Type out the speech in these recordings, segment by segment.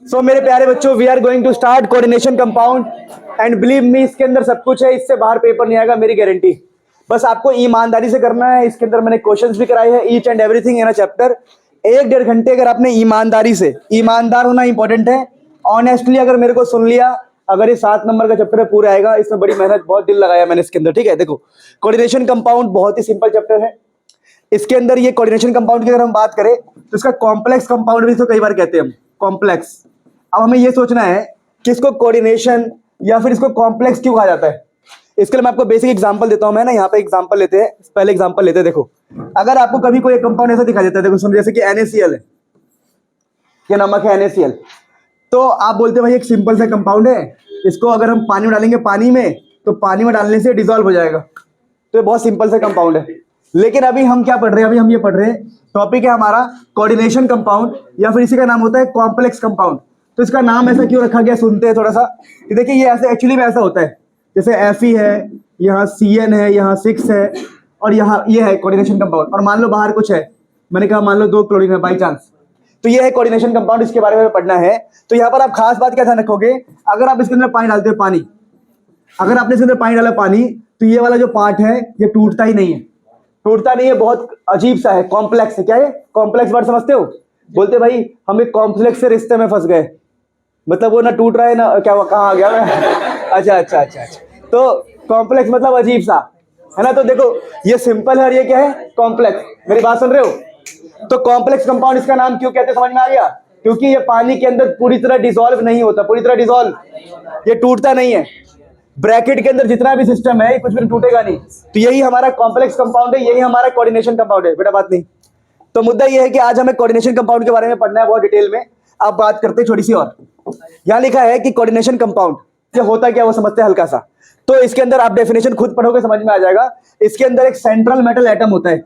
सो मेरे प्यारे बच्चों, we are going to start coordination compound and believe me, इसके अंदर सब कुछ है, इससे बाहर पेपर नहीं आएगा, मेरी गारंटी। बस आपको ईमानदारी से करना है। इसके अंदर मैंने क्वेश्चंस भी कराए हैं, each and everything in a chapter. 1-1.5 घंटे अगर आपने ईमानदारी से, ईमानदार होना इंपॉर्टेंट है, ऑनेस्टली अगर मेरे को सुन लिया, अगर ये 7 नंबर का चैप्टर पूरा आएगा। इसमें बड़ी मेहनत, बहुत दिल लगाया मैंने इसके अंदर, ठीक है। देखो, कोऑर्डिनेशन कंपाउंड बहुत ही सिंपल चैप्टर है। इसके अंदर ये कोऑर्डिनेशन कंपाउंड की अगर हम बात करें तो इसका कॉम्प्लेक्स कंपाउंड भी तो कई बार कहते हैं हम, कॉम्प्लेक्स। अब हमें ये सोचना है कि इसको कोऑर्डिनेशन या फिर इसको कॉम्प्लेक्स क्यों कहा जाता है। इसके लिए मैं आपको बेसिक एग्जांपल देता हूं। मैं ना यहाँ पे एग्जांपल लेते हैं, पहले एग्जांपल लेते हैं। देखो, अगर आपको कभी कोई कंपाउंड ऐसा दिखाई देता है, देखो सुन, जैसे कि NaCl है, ये नमक है NaCl, तो आप बोलते हैं भाई एक सिंपल सा कंपाउंड है, इसको अगर हम पानी में डालेंगे, पानी में, तो पानी में डालने से डिसॉल्व हो जाएगा। तो ये बहुत सिंपल सा कंपाउंड है। लेकिन अभी हम क्या पढ़ रहे हैं, अभी हम ये पढ़ रहे हैं, टॉपिक है हमारा कोऑर्डिनेशन कंपाउंड, या फिर इसी का नाम होता है कॉम्प्लेक्स कंपाउंड। तो इसका नाम ऐसा क्यों रखा गया, सुनते हैं थोड़ा सा। देखिए, ये ऐसे एक्चुअली में ऐसा होता है, जैसे Fe है, यहाँ CN है, यहाँ 6 है, और यहाँ ये है कोऑर्डिनेशन कंपाउंड। और मान लो बाहर कुछ है, मैंने कहा मान लो 2 क्लोरीन है बाई चांस, तो ये है कोऑर्डिनेशन कंपाउंड, इसके बारे में पढ़ना है। तो यहाँ पर आप खास बात क्या ध्यान रखोगे, अगर आप इसके अंदर पानी डालते हो, पानी, अगर आपने इसके अंदर पानी डाला पानी, तो ये वाला जो पार्ट है ये टूटता ही नहीं है, टूटता नहीं है, बहुत अजीब सा है, कॉम्प्लेक्स है। क्या है कॉम्प्लेक्स वर्ड, समझते हो? बोलते भाई हम एक कॉम्प्लेक्स से रिश्ते में फंस गए, मतलब वो ना टूट रहा है ना क्या, कहाँ आ गया मैं अच्छा। तो कॉम्प्लेक्स मतलब अजीब सा है ना। तो देखो, ये सिंपल है और ये क्या है, कॉम्प्लेक्स। मेरी बात सुन रहे हो? तो कॉम्प्लेक्स कंपाउंड इसका नाम क्यों कहते हैं, समझ में आ गया? क्योंकि ये पानी के अंदर पूरी तरह डिसॉल्व नहीं होता, पूरी तरह डिसॉल्व, ये टूटता नहीं है। ब्रैकेट के अंदर जितना भी सिस्टम है, कुछ भी टूटेगा नहीं। तो यही हमारा कॉम्प्लेक्स कंपाउंड है, यही हमारा कोऑर्डिनेशन कंपाउंड है। बेटा बात नहीं। तो मुद्दा ये है कि आज हमें कोऑर्डिनेशन कंपाउंड के बारे में पढ़ना है बहुत डिटेल में। अब बात करते हैं थोड़ी सी और। यहां लिखा है कि कोऑर्डिनेशन कंपाउंड ये होता क्या, वो समझते हैं हल्का सा। तो इसके अंदर आप डेफिनेशन खुद पढ़ोगे, समझ में आ जाएगा। इसके अंदर एक सेंट्रल मेटल एटम होता है,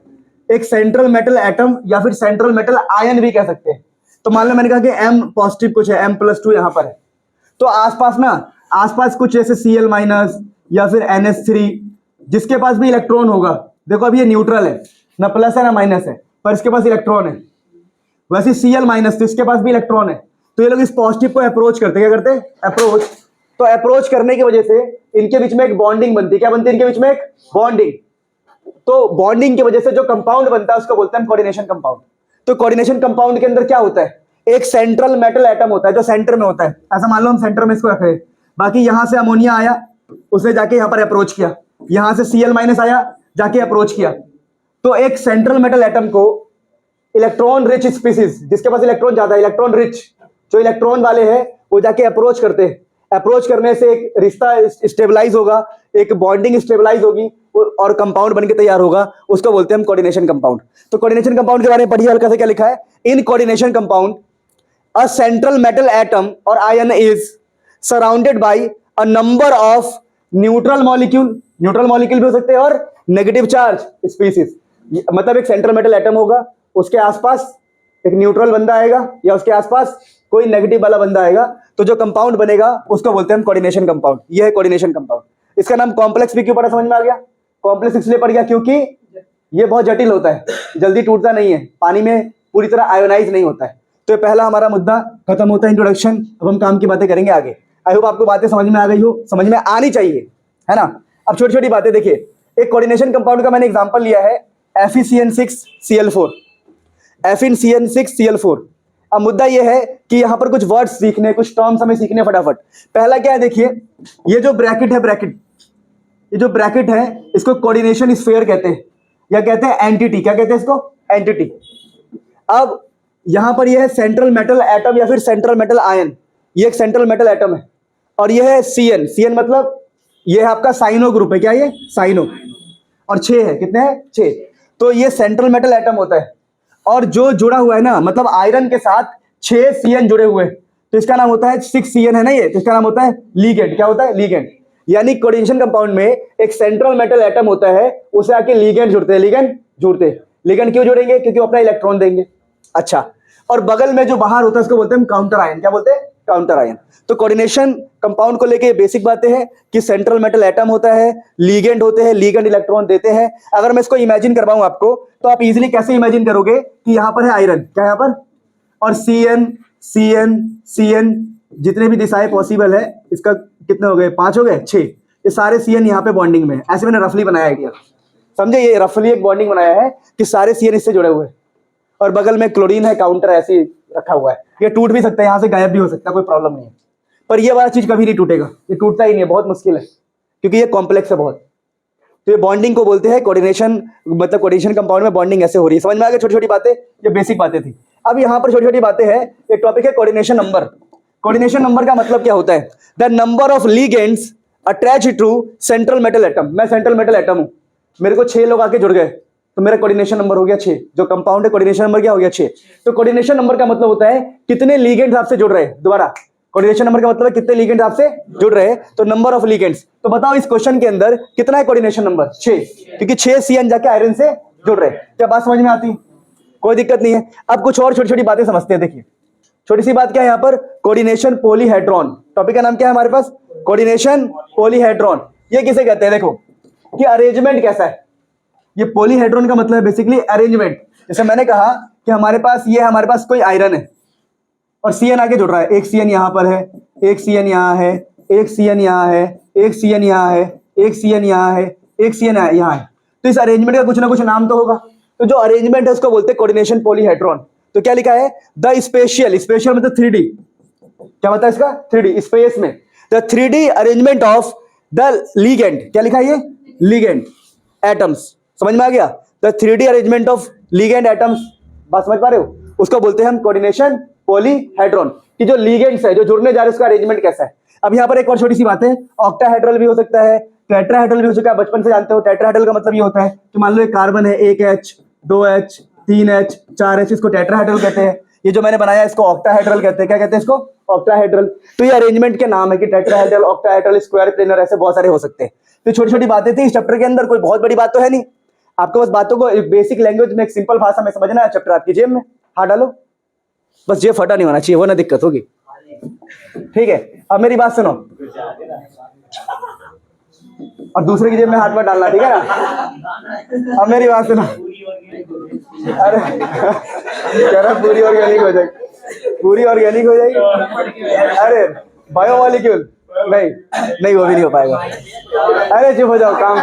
एक सेंट्रल मेटल एटम या फिर सेंट्रल मेटल आयन भी कह सकते हैं। तो मान लो मैंने कहा कि M पॉजिटिव कुछ है, M+2 यहां पर है, तो आसपास ना, आसपास कुछ जैसे Cl- या फिर NH3, जिसके पास भी इलेक्ट्रॉन होगा। देखो अभी ये न्यूट्रल है, ना प्लस है ना माइनस है, पर इसके पास इलेक्ट्रॉन है। वैसे Cl- तो इसके पास भी इलेक्ट्रॉन है। तो ये लोग इस पॉजिटिव को अप्रोच करते हैं, क्या करते हैं, अप्रोच। तो अप्रोच करने की वजह से इनके बीच में एक बॉन्डिंग बनती है। क्या बनती है इनके बीच में? एक बॉन्डिंग। तो बॉन्डिंग की वजह से जो कंपाउंड बनता है उसको बोलते हैं कोऑर्डिनेशन कंपाउंड। तो कोऑर्डिनेशन कंपाउंड के अंदर क्या होता है, एक सेंट्रल मेटल एटम होता है जो सेंटर में होता है। ऐसा मान लो हम सेंटर में इसको रख रहे हैं, बाकी यहां से अमोनिया आया, उसने जाके यहां पर अप्रोच किया, यहां से Cl- आया, जाके अप्रोच किया। तो एक सेंट्रल मेटल एटम को इलेक्ट्रॉन रिच स्पीसीज, जिसके पास इलेक्ट्रॉन ज्यादा, इलेक्ट्रॉन रिच, जो इलेक्ट्रॉन वाले हैं, वो जाके अप्रोच करते हैं। अप्रोच करने से एक रिश्ता स्टेबलाइज होगा, एक बॉन्डिंग स्टेबलाइज होगी और कंपाउंड बनके तैयार होगा, उसको बोलते हैं हम कोऑर्डिनेशन कंपाउंड। तो कोऑर्डिनेशन कंपाउंड के बारे में पढ़िए हल्का से। क्या लिखा है, in coordination compound a central metal atom और ion is surrounded by a number of neutral molecule, neutral molecule भी हो सकते हैं, और नेगेटिव चार्ज स्पीसीज। मतलब एक सेंट्रल मेटल एटम होगा, उसके आसपास एक न्यूट्रल बंदा आएगा, या उसके आसपास कोई नेगेटिव वाला बंदा आएगा, तो जो कंपाउंड बनेगा उसको बोलते हैं कोऑर्डिनेशन कंपाउंड। ये है कोऑर्डिनेशन कंपाउंड। इसका नाम कॉम्प्लेक्स भी क्यों पड़ा, समझ में आ गया? कॉम्प्लेक्स इसलिए पड़ गया क्योंकि ये बहुत जटिल होता है, जल्दी टूटता नहीं है, पानी में पूरी तरह आयोनाइज नहीं होता है। तो पहला हमारा मुद्दा खत्म होता है, इंट्रोडक्शन। अब हम काम की बातें करेंगे आगे। आई होप आपको बातें समझ में आ गई हो, समझ में आनी चाहिए, है ना। अब छोटी छोटी बातें देखिए। एक कोऑर्डिनेशन कंपाउंड का मैंने एग्जांपल लिया है, FeCN6Cl4, FeCN6Cl4। अब मुद्दा यह है कि यहां पर कुछ वर्ड्स सीखने, कुछ टर्म्स हमें सीखने फटाफट। पहला क्या है, देखिए, ये जो ब्रैकेट है, ब्रैकेट, ये जो ब्रैकेट है, इसको कोऑर्डिनेशन स्फीयर कहते हैं, या कहते हैं एंटिटी। क्या कहते हैं इसको? एंटिटी। अब यहां पर यह है सेंट्रल मेटल एटम या फिर सेंट्रल मेटल आयन, ये एक सेंट्रल मेटल एटम है, और यह है CN। CN मतलब यह है आपका साइनो ग्रुप है। क्या ये? साइनो। और 6 है, कितने हैं? 6। तो ये सेंट्रल मेटल एटम होता है, और जो जुड़ा हुआ है ना, मतलब आयरन के साथ 6 CN जुड़े हुए, तो इसका नाम होता है 6 CN है ना ये, तो इसका नाम होता है लीगेंड। क्या होता है? लीगेंड। यानी कोऑर्डिनेशन कंपाउंड में एक सेंट्रल मेटल एटम होता है, उसे आके लीगेंड जुड़ते हैं, लीगेंड जुड़ते हैं। लीगेंड क्यों जुड़ेंगे? क्योंकि वो अपना इलेक्ट्रॉन देंगे। अच्छा, और बगल में जो बाहर होता है उसको बोलते हैं काउंटर आयन। क्या बोलते हैं? Counter ion. तो कोऑर्डिनेशन कंपाउंड को लेके बेसिक बातें हैं कि सेंट्रल मेटल एटम होता है, लीगेंड होते हैं, लीगेंड इलेक्ट्रॉन देते हैं। अगर मैं इसको इमेजिन करवाऊं आपको, तो आप इजीली कैसे इमेजिन करोगे कि यहां पर है आयरन, क्या यहां पर, और CN CN CN जितने भी दिशाएं पॉसिबल है, इसका कितने हो गए, 5 हो गए, 6, ये सारे CN यहाँ पे बॉन्डिंग में है। ऐसे मैंने रफली बनाया आइडिया, समझे, ये रफली एक बॉन्डिंग बनाया है कि सारे CN इससे जुड़े हुए हैं, और बगल में क्लोरीन है, काउंटर ऐसे ही रखा हुआ है। ये टूट भी सकता है, यहाँ से गायब भी हो सकता है, कोई प्रॉब्लम नहीं है, पर ये वाला चीज कभी नहीं टूटेगा, ये टूटता ही नहीं है, बहुत मुश्किल है, क्योंकि ये कॉम्प्लेक्स है बहुत। तो ये बॉन्डिंग को बोलते हैं कोऑर्डिनेशन, मतलब कोऑर्डिनेशन कंपाउंड में बॉन्डिंग ऐसे हो रही है। समझ में आ गया, छोटी छोटी बातें, ये बेसिक बातें थी। अब यहाँ पर छोटी छोटी बातें हैं। एक टॉपिक है कोऑर्डिनेशन नंबर। कोऑर्डिनेशन नंबर का मतलब क्या होता है? The number of ligands attach to central metal atom. मैं सेंट्रल मेटल एटम हूं, मेरे को 6 लोग आके जुड़ गए, तो मेरा कोऑर्डिनेशन नंबर हो गया 6। जो कंपाउंड है कोऑर्डिनेशन नंबर क्या हो गया? 6। तो कोऑर्डिनेशन नंबर का मतलब होता है कितने लिगेंड्स आपसे जुड़ रहे हैं। दोबारा, कोऑर्डिनेशन नंबर का मतलब है कितने लिगेंड्स आपसे जुड़ रहे हैं, तो नंबर ऑफ लिगेंड्स। तो बताओ इस क्वेश्चन के अंदर कितना है कोऑर्डिनेशन नंबर? 6, क्योंकि 6 CN जाके आयरन से जुड़ रहे हैं। क्या बात समझ में आती? कोई दिक्कत नहीं है। अब कुछ और छोटी छोटी बातें समझते हैं। देखिए छोटी सी बात क्या है यहाँ पर, कोऑर्डिनेशन पॉलीहेड्रॉन। टॉपिक का नाम क्या है हमारे पास? Coordination polyhedron. ये किसे कहते हैं? देखो कि अरेंजमेंट कैसा है। ये पॉलीहेड्रॉन का मतलब है बेसिकली अरेंजमेंट। जैसे मैंने कहा कि हमारे पास कोई आयरन है और CN आगे जुड़ रहा है। एक CN यहाँ पर है, एक CN यहाँ है, एक CN यहाँ है, एक CN यहाँ है, एक CN यहाँ है, एक CN यहाँ है। तो इस अरेंजमेंट का कुछ ना कुछ नाम तो होगा। तो जो अरेंजमेंट है उसको बोलते हैं कोऑर्डिनेशन पॉलीहेड्रॉन। तो क्या लिखा है? द स्पेशियल, स्पेशियल मतलब 3D। क्या बताया इसका? 3D, स्पेस में the 3D arrangement of the ligand. क्या लिखा है ये? Ligand atoms. समझ में आ गया? The 3D arrangement of ligand atoms. बात समझ पा रहे हो? उसको बोलते हैं हम कोऑर्डिनेशन पॉलीहेड्रॉन, कि जो लिगेंड्स है, जो जुड़ने जा रहे हैं, उसका अरेंजमेंट कैसा है। अब यहाँ पर एक और छोटी सी बात है, ऑक्टाहेड्रल भी हो सकता है, टेट्राहेड्रल भी हो सकता है। बचपन से जानते हो टेट्राहेड्रल का मतलब ये होता है कि मान लो एक कार्बन है, 1H 2H 3H 4H, इसको टेट्राहेड्रल कहते हैं। ये जो मैंने बनाया इसको ऑक्टाहेड्रल कहते हैं। क्या कहते हैं इसको? ऑक्टाहेड्रल। तो ये अरेंजमेंट के नाम है कि टेट्राहेड्रल, ऑक्टाहेड्रल, स्क्वायर, प्लेनर, ऐसे बहुत सारे हो सकते हैं। तो छोटी छोटी बातें थी इस चैप्टर के अंदर, कोई बहुत बड़ी बात तो है नहीं। आपको बस बातों को एक बेसिक लैंग्वेज में, एक सिंपल भाषा में समझना है। चैप्टर आपकी जेब में, हाथ डालो, बस जेब फटा नहीं होना चाहिए, वो ना दिक्कत होगी। ठीक है, अब मेरी बात सुनो, और दूसरे की जेब में हाथ मत डालना, ठीक है ना? अब मेरी बात सुनो। अरे कह रहा पूरी ऑर्गेनिक हो जाएगी, पूरी ऑर्गेनिक हो जाएगी। अरे बायोमॉलिक्यूल नहीं, वो भी नहीं हो पाएगा। अरे चुप हो जाओ, काम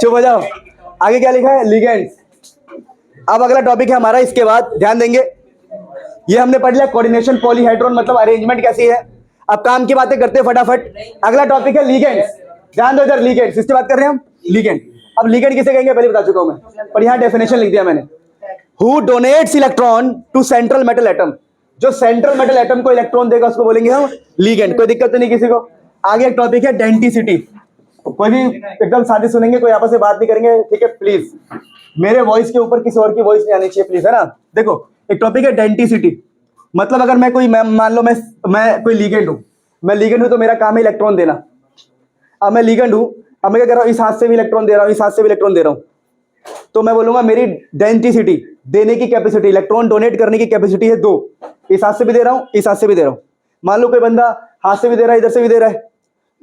चुप हो जाओ। आगे क्या लिखा है? लिगेंड्स। अब अगला टॉपिक है हमारा, इसके बाद ध्यान देंगे। ये हमने पढ़ लिया कोऑर्डिनेशन पॉलीहेड्रॉन मतलब अरेंजमेंट कैसी है। अब काम की बातें करते हैं फटाफट। अगला टॉपिक है लिगेंड्स। ध्यान दो इधर, लिगेंड्स, इसकी बात कर रहे हैं हम, लिगेंड। अब लिगेंड किसे कहेंगे पहले बता चुका हूं मैं, पर यहाँ डेफिनेशन लिख दिया मैंने। Who donates electron to central metal atom. जो सेंट्रल मेटल एटम को इलेक्ट्रॉन देगा उसको बोलेंगे हम लिगेंड। कोई दिक्कत तो नहीं किसी को। आगे एक टॉपिक है डेंटिसिटी। कोई भी एकदम शादी सुनेंगे, कोई आपस में बात नहीं करेंगे, ठीक है प्लीज। मेरे वॉइस के ऊपर किसी और की वॉइस नहीं आनी चाहिए प्लीज, है ना। देखो एक टॉपिक है डेंटिसिटी। मतलब अगर मैं कोई, मान लो मैं कोई लिगेंड हूं, मैं लिगेंड हूं तो मेरा काम है इलेक्ट्रॉन देना। अब मैं लिगेंड हूं, अब मैं क्या कर रहा हूं, इस हाथ से भी इलेक्ट्रॉन दे रहा हूं, इस हाथ से भी इलेक्ट्रॉन दे रहा हूं, तो मैं बोलूंगा मेरी डेंटिसिटी, देने की कैपेसिटी, इलेक्ट्रॉन डोनेट करने की कैपेसिटी है 2। इस हाथ से भी दे रहा हूं, इस हाथ से भी दे रहा हूं। मान लो कोई बंदा हाथ से भी दे रहा है, इधर से भी दे रहा है,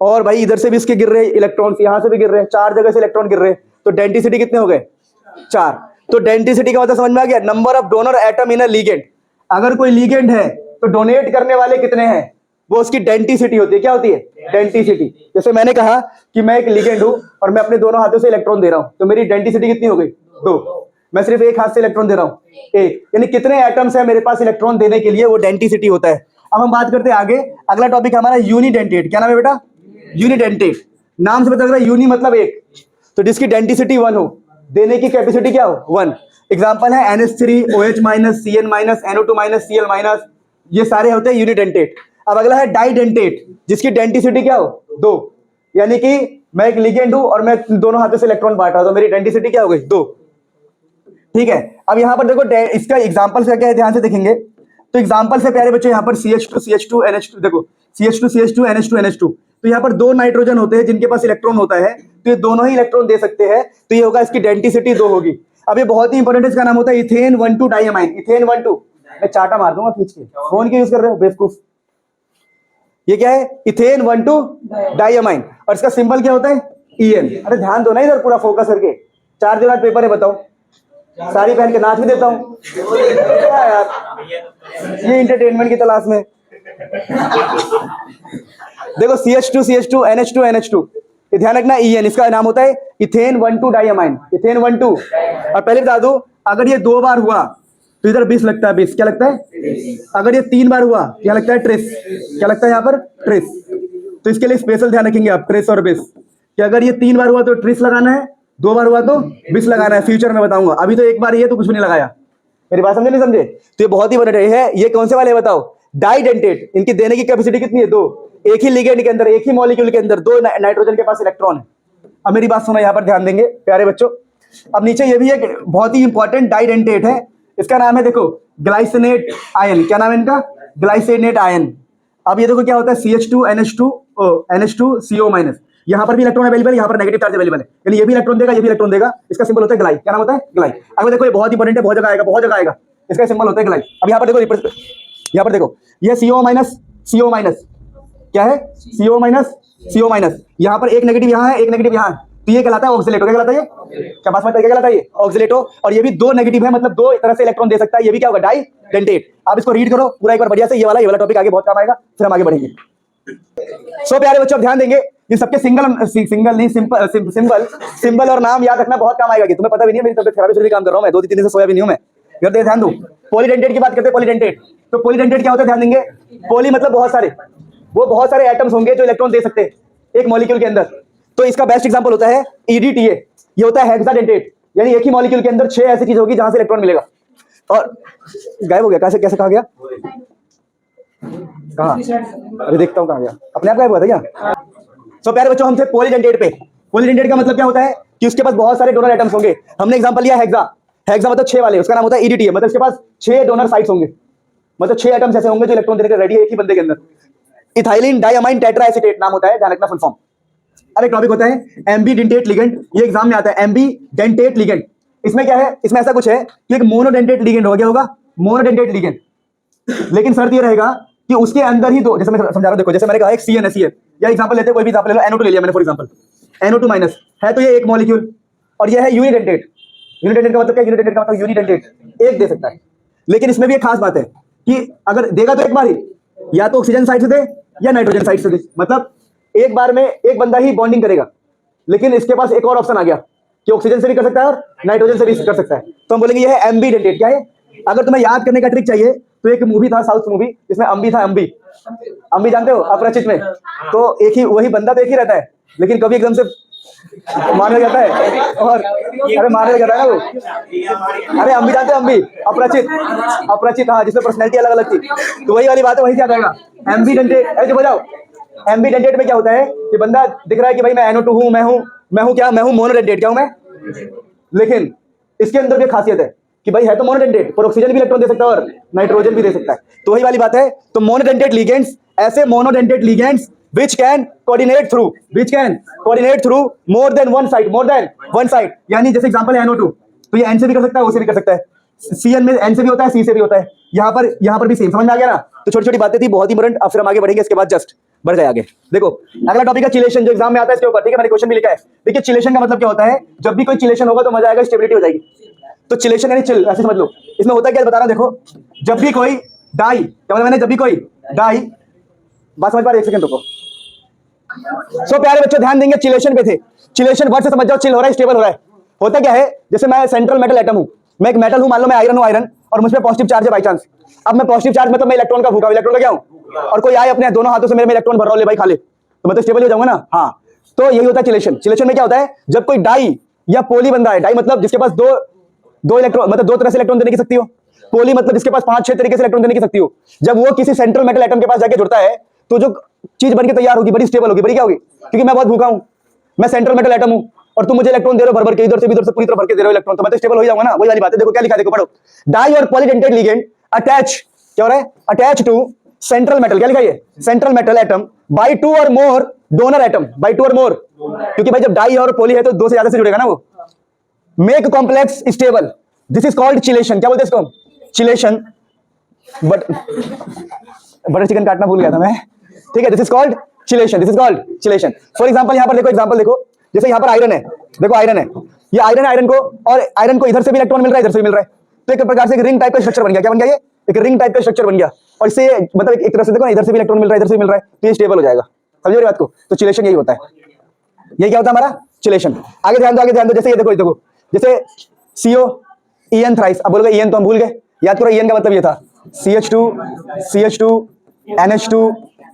और भाई इधर से भी इसके गिर रहे हैं इलेक्ट्रॉन, यहां से भी गिर रहे हैं, 4 जगह से इलेक्ट्रॉन गिर रहे हैं। तो डेंटिसिटी कितने हो गए? 4। तो डेंटिसिटी का मतलब समझ में आ गया, number of donor atom in a ligand. अगर कोई लिगेंड है तो डोनेट करने वाले कितने हैं, वो उसकी डेंटिसिटी होती है। क्या होती है? डेंटिसिटी। जैसे मैंने कहा कि मैं एक लिगेंड हूं और मैं अपने दोनों हाथों से इलेक्ट्रॉन दे रहा हूं, तो मेरी डेंटिसिटी कितनी हो गई? 2। मैं सिर्फ एक हाथ से इलेक्ट्रॉन दे रहा हूं, 1, यानी कितने एटम्स है मेरे पास इलेक्ट्रॉन देने के लिए, वो डेंटिसिटी होता है। अब हम बात करते हैं आगे। अगला टॉपिक हमारा यूनिडेंटेट। क्या नाम है बेटा? यूनिडेंटेट। नाम से पता लग रहा है यूनि मतलब एक, तो जिसकी डेंटिसिटी 1 हो, देने की कैपेसिटी क्या हो? 1। एग्जांपल है NH3, OH-, CN-, NO2-, Cl-, ये सारे होते हैं यूनिडेंटेट। अब अगला है डाइडेंटेट, जिसकी डेंटिसिटी क्या हो? 2। यानी कि मैं एक लिगेंड हूं और मैं दोनों हाथों से इलेक्ट्रॉन बांट रहा हूं, तो मेरी डेंटिसिटी क्या हो गई? 2। ठीक है। अब यहां पर देखो इसका एग्जांपल क्या है, ध्यान से देखेंगे। तो एग्जांपल से प्यारे बच्चों, यहां पर CH2 CH2 NH2, देखो CH2 CH2 NH2 NH2, तो यहां पर 2 नाइट्रोजन होते हैं जिनके पास इलेक्ट्रॉन होता है, तो ये दोनों ही इलेक्ट्रॉन दे सकते हैं, तो ये होगा इसकी डेंटिसिटी 2 होगी। अब ये बहुत ही इंपॉर्टेंट, इसका नाम होता है इथेन 1,2 डाइअमाइन। इथेन 1,2, मैं चाटा मार दूंगा खींच के। फोन क्यों यूज कर रहे हो बेवकूफ? ये क्या है? इथेन 1,2 डाइअमाइन, और इसका सिंबल क्या होता है? EN। अरे ध्यान दो ना इधर, पूरा फोकस करके। 4 दिन बाद पेपर है, बताओ। साड़ी पहन के नाच भी देता हूँ क्या यार? ये इंटरटेनमेंट की तलाश में। देखो CH2 NH2 NH2, ये ध्यान रखना EN, इसका नाम होता है इथेन 1,2 डाइअमाइन, इथेन 1,2। और पहले बता दूं, अगर ये 2 बार हुआ तो इधर 20 लगता है, 20 क्या लगता है। अगर ये 3 बार हुआ क्या लगता है, ट्रेस, क्या लगता है यहाँ पर, ट्रेस। तो इसके लिए स्पेशल ध्यान रखेंगे आप, ट्रेस और बेस, कि अगर ये 3 बार हुआ तो ट्रेस लगाना है, 2 बार हुआ तो बेस लगाना है। फ्यूचर में बताऊंगा, अभी तो एक बार ही है तो कुछ भी नहीं लगाया। मेरी बात समझे नहीं समझे? तो ये बहुत ही बड़े है। ये कौन से वाले बताओ, डाइडेंटेट। इनकी देने की कैपेसिटी कितनी है, 2। एक ही लिगेंड के अंदर, एक ही मॉलिक्यूल के अंदर 2 नाइट्रोजन के पास इलेक्ट्रॉन है। अब मेरी बात सुनो, यहाँ पर ध्यान देंगे प्यारे बच्चों। अब नीचे ये भी एक बहुत ही इंपॉर्टेंट डाइडेंटेट है, इसका नाम है देखो ग्लाइसिनेट आयन। क्या नाम है इनका, ग्लाइसिनेट आयन। अब ये देखो क्या होता है, CH2 NH2CO-। यहाँ पर भी इलेक्ट्रॉन अवेलेबल, यहाँ पर नेगेटिव चार्ज अवेलेबल है, यानी ये भी इलेक्ट्रॉन देगा, ये भी इलेक्ट्रॉन देगा। इसका सिंबल होता है ग्लाई। क्या नाम होता है, ग्लाई। अब देखो ये बहुत इंपॉर्टेंट है, बहुत जगह आएगा, बहुत जगह आएगा। इसका सिंबल होता है ग्लाई। अब यहाँ पर देखो, यहाँ पर देखो, ये CO-, क्या है, CO-। यहाँ पर एक नेगेटिव यहाँ है, एक नेगेटिव यहाँ है, तो ये कहलाता है ऑक्सीलेटो। क्या कहलाता है ये, क्या बात में क्या कहलाता है ये, ऑक्सीलेटो। और ये भी 2 नेगेटिव है, मतलब 2 तरह से इलेक्ट्रॉन दे सकता है। ये भी क्या होगा, डाइडेंटेट। आप इसको रीड करो पूरा एक बार बढ़िया से, ये वाला टॉपिक आगे बहुत काम आएगा, फिर हम आगे बढ़ेंगे। सो प्यारे बच्चों, ध्यान देंगे, इन सबके सिंगल नहीं, सिंबल और नाम याद रखना बहुत काम आएगा। कि तुम्हें पता भी नहीं है, मेरी तबियत खराब है, फिर भी काम कर रहा हूं मैं, 2-3 दिन से सोया भी नहीं हूं मैं। ध्यान दो, पॉलीडेंटेट की बात करते हैं। पॉलीडेंटेट, तो पॉलीडेंटेट क्या होता है, ध्यान देंगे। पॉली मतलब बहुत सारे, वो बहुत सारे एटम्स होंगे जो इलेक्ट्रॉन दे सकते हैं एक मॉलिक्यूल के अंदर। तो इसका बेस्ट एग्जांपल होता है EDTA। ये होता है हेक्साडेंटेट, यानी एक ही मॉलिक्यूल के अंदर 6 ऐसी चीज होगी जहां से इलेक्ट्रॉन मिलेगा। और गायब हो गया, कैसे कैसे कहा गया, कहाँ, अरे देखता हूँ कहाँ गया, अपने आप गायब हुआ था क्या। तो प्यारे बच्चों, हम थे पॉलीडेंटेट पे। पॉलीडेंटेट का मतलब क्या होता है कि उसके पास बहुत सारे डोनर एटम्स होंगे। हमने एग्जांपल लिया हेक्सा, हेक्सा मतलब 6 वाले, उसका नाम होता है EDTA, मतलब इसके पास 6 डोनर साइट्स होंगे, मतलब 6 एटम्स ऐसे होंगे जो इलेक्ट्रॉन देने के रेडी है एक ही बंदे के अंदर। इथाइलिन डाइअमाइन टेट्राएसीटेट नाम होता है, ध्यान रखना फुल फॉर्म। अब एक टॉपिक होता है एम्बीडेंटेट लिगेंड, ये एग्जाम में आता है, एम्बीडेंटेट लिगेंड। इसमें क्या है, इसमें ऐसा कुछ है कि एक मोनोडेंटेट लिगेंड हो गया होगा, मोनोडेंटेट लिगेंड, लेकिन शर्त ये रहेगा कि उसके अंदर ही 2, जैसे मैं समझा रहा हूं, देखो जैसे मैंने कहा एक CN है, CN, या एग्जांपल लेते हैं, कोई भी एग्जांपल ले लो, NO2 ले लिया मैंने फॉर एग्जांपल, NO2- है, तो ये एक मॉलिक्यूल, और ये है यूनिडेंटेट। यूनिडेंटेट का मतलब क्या, यूनिडेंटेट का मतलब यूनिडेंटेट, एक दे सकता है। लेकिन इसमें भी एक खास बात है कि अगर देगा तो एक बार ही, या तो ऑक्सीजन साइड से दे या नाइट्रोजन साइड से दे, मतलब एक बार में एक बंदा ही बॉन्डिंग करेगा। लेकिन इसके पास एक और ऑप्शन आ गया कि ऑक्सीजन से भी कर सकता है और नाइट्रोजन से भी कर सकता है, तो हम बोलेंगे ये है एम्बीडेंटेट। क्या है, अगर तुम्हें याद करने का ट्रिक चाहिए तो एक मूवी था, साउथ मूवी, जिसमें अंबी था, अंबी जानते हो, अपरिचित में। तो एक ही वही बंदा तो एक ही रहता है, लेकिन कभी एकदम से मारने जाता है, और अरे मारने जाता है ना वो, अरे अंबी जानते हो, अंबी, अपरिचित, हाँ, जिसमें पर्सनैलिटी अलग अलग थी। तो वही वाली बात है, वही क्या जाएगा, एम्बीडेंटेट। ऐसे बजाओ, एम्बीडेंटेट में क्या होता है कि बंदा दिख रहा है कि भाई मैं NO2 हूं, मैं हूं मोनोडेंटेट, क्या हूं मैं। लेकिन इसके अंदर भी खासियत है कि भाई है तो मोनोडेंटेट, पर ऑक्सीजन भी इलेक्ट्रॉन दे सकता है और नाइट्रोजन भी दे सकता है। तो वही वाली बात है। तो मोनोडेंटेट लिगेंड्स, ऐसे monodentate ligands which can coordinate through more than one site, यानी जैसे एग्जांपल है NO2, तो ये N से भी कर सकता है, O से भी कर सकता है, CN में N से भी होता है, C से भी होता है, यहाँ पर भी सेम। समझ में आ गया ना। तो छोटी छोटी बातें थी, बहुत ही इंपॉर्टेंट। अब फिर हम आगे बढ़ेंगे, इसके बाद जस्ट बढ़ जाए आगे। देखो अगला टॉपिक है चिलेशन, जो एग्जाम में आता है इसके ऊपर, ठीक है, मैंने क्वेश्चन भी लिखा है। देखिए चिलेशन का मतलब क्या होता है, जब भी कोई चिलेशन होगा तो मजा आएगा, स्टेबिलिटी हो जाएगी। तो चिलेशन यानी चिल, ऐसे समझ लो। इसमें होता क्या बता रहा हूं, देखो जब भी कोई डाई, क्या मतलब मैंने, जब भी कोई डाई, बात समझ पा रहे, एक सेकंड रुको। सो प्यारे बच्चों ध्यान देंगे, चिलेशन पे थे। चिलेशन वर्ड से समझ जाओ, चिल हो रहा है, स्टेबल हो रहा है। होता क्या है, जैसे मैं सेंट्रल मेटल एटम हूं, मैं एक मेटल हूं, मान लो मैं आयरन हूं, आयरन, और मुझ पे पॉजिटिव चार्ज है बाई चांस। अब मैं पॉजिटिव चार्ज मतलब मैं इलेक्ट्रॉन का भूखा, इलेक्ट्रॉन का क्या हूं, और कोई आए अपने दोनों हाथों से मेरे में इलेक्ट्रॉन भर रहा हो, ले भाई खा ले, तो मैं तो स्टेबल हो जाऊंगा ना। हाँ, तो यही होता है चिलेशन। चिलेशन में क्या होता है, जब कोई डाई या पोली बंदा है, डाई मतलब जिसके पास दो इलेक्ट्रॉन, मतलब 2 तरह से इलेक्ट्रॉन देने की शक्ति हो, पोली मतलब जिसके पास 5-6 तरीके से इलेक्ट्रॉन देने की शक्ति हो, जब वो किसी सेंट्रल मेटल एटम के पास जाके जुड़ता है, तो जो चीज बनके तैयार होगी बड़ी स्टेबल होगी। बड़ी क्या होगी, क्योंकि मैं बहुत भूखा हूं, मैं सेंट्रल मेटल एटम हूं, और तुम मुझे इलेक्ट्रॉन दे रहे हो भर के, इधर से पूरी तरह भर के दे रहे हो इलेक्ट्रॉन, तो मैं तो स्टेबल हो जाऊंगा ना। वही वाली बात है। देखो क्या लिखा है, देखो पढ़ो, डाई और पॉलीडेंटेट लिगेंड अटैच, क्या हो रहा है, अटैच टू सेंट्रल मेटल, क्या लिखा है, सेंट्रल मेटल एटम बाय 2 और मोर डोनर एटम, बाय 2 और मोर, क्योंकि भाई जब डाई और पोली है तो 2 से ज्यादा से जुड़ेगा ना वो, make complex stable, this is called chelation. क्या बोलते हैं इसको, चिलेशन। बटर चिकन काटना भूल गया था मैं, ठीक है। This is called chelation, this is called chelation. For example यहां पर देखो, एग्जांपल देखो, जैसे यहां पर आयरन है, देखो आयरन है, ये आयरन है, आयरन को, और आयरन को इधर से भी इलेक्ट्रॉन मिल रहा है, इधर से भी मिल रहा है, तो एक प्रकार से एक रिंग टाइप का स्ट्रक्चर बन गया। क्या बन गया ये, एक रिंग टाइप का स्ट्रक्चर बन गया, और इससे मतलब एक तरह से देखो ना, इधर से भी इलेक्ट्रॉन मिल रहा है, इधर से भी मिल रहा है, तो ये स्टेबल हो जाएगा। समझ रहे बात को? तो चिलेशन यही होता है, ये क्या होता है हमारा चिलेशन। आगे ध्यान दो, आगे ध्यान दो, जैसे ये देखो, देखो जैसे CO EN थ्राइस, अब बोलोगे EN तो हम भूल गए, याद करो EN का मतलब ये था CH2 NH2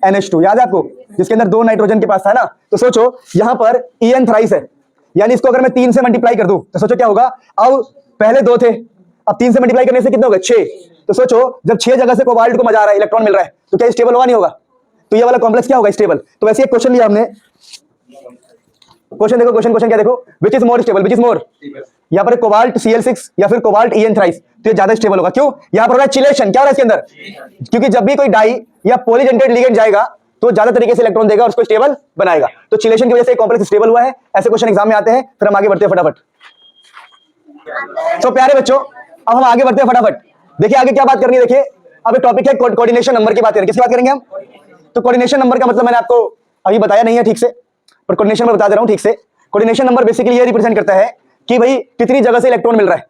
NH2, याद है आपको, जिसके अंदर 2 नाइट्रोजन के पास था ना। तो सोचो यहां पर EN थ्राइस है, यानी इसको अगर मैं 3 से मल्टीप्लाई कर दूं तो सोचो क्या होगा। अब पहले 2 थे, अब 3 से मल्टीप्लाई करने से कितने हो गए 6। तो सोचो जब 6 जगह से कोबाल्ट को मजा आ रहा है, इलेक्ट्रॉन मिल रहा है, तो क्या स्टेबल होगा नहीं होगा? तो ये वाला कॉम्प्लेक्स क्या होगा स्टेबल। तो वैसे एक क्वेश्चन लिया हमने, क्वेश्चन देखो, क्वेश्चन क्या देखो, which is more stable, which is more, यहाँ पर कोबाल्ट Cl6 या फिर कोबाल्ट EN थ्राइस, तो ये ज्यादा स्टेबल होगा। क्यों? यहाँ पर हो रहा है चिलेशन, क्या हो रहा है इसके अंदर, क्योंकि जब भी कोई डाई या पॉलीजेंटेड लिगेंड जाएगा तो ज्यादा तरीके से इलेक्ट्रॉन देगा और उसको स्टेबल बनाएगा। तो चिलेशन की वजह से कॉम्प्लेक्स स्टेबल हुआ है। ऐसे क्वेश्चन एग्जाम में आते हैं, फिर हम आगे बढ़ते हैं फटाफट। तो प्यारे बच्चों अब हम आगे बढ़ते हैं फटाफट। देखिए आगे क्या बात करनी है, देखिए अब टॉपिक है कोऑर्डिनेशन नंबर की बात करेंगे। किसकी बात करेंगे हम? तो कोऑर्डिनेशन नंबर का मतलब मैंने आपको अभी बताया नहीं है ठीक से, पर कोऑर्डिनेशन में बता दे रहा हूं ठीक से। कोऑर्डिनेशन नंबर बेसिकली ये रिप्रेजेंट करता है कि भाई कितनी जगह से इलेक्ट्रॉन मिल रहा है,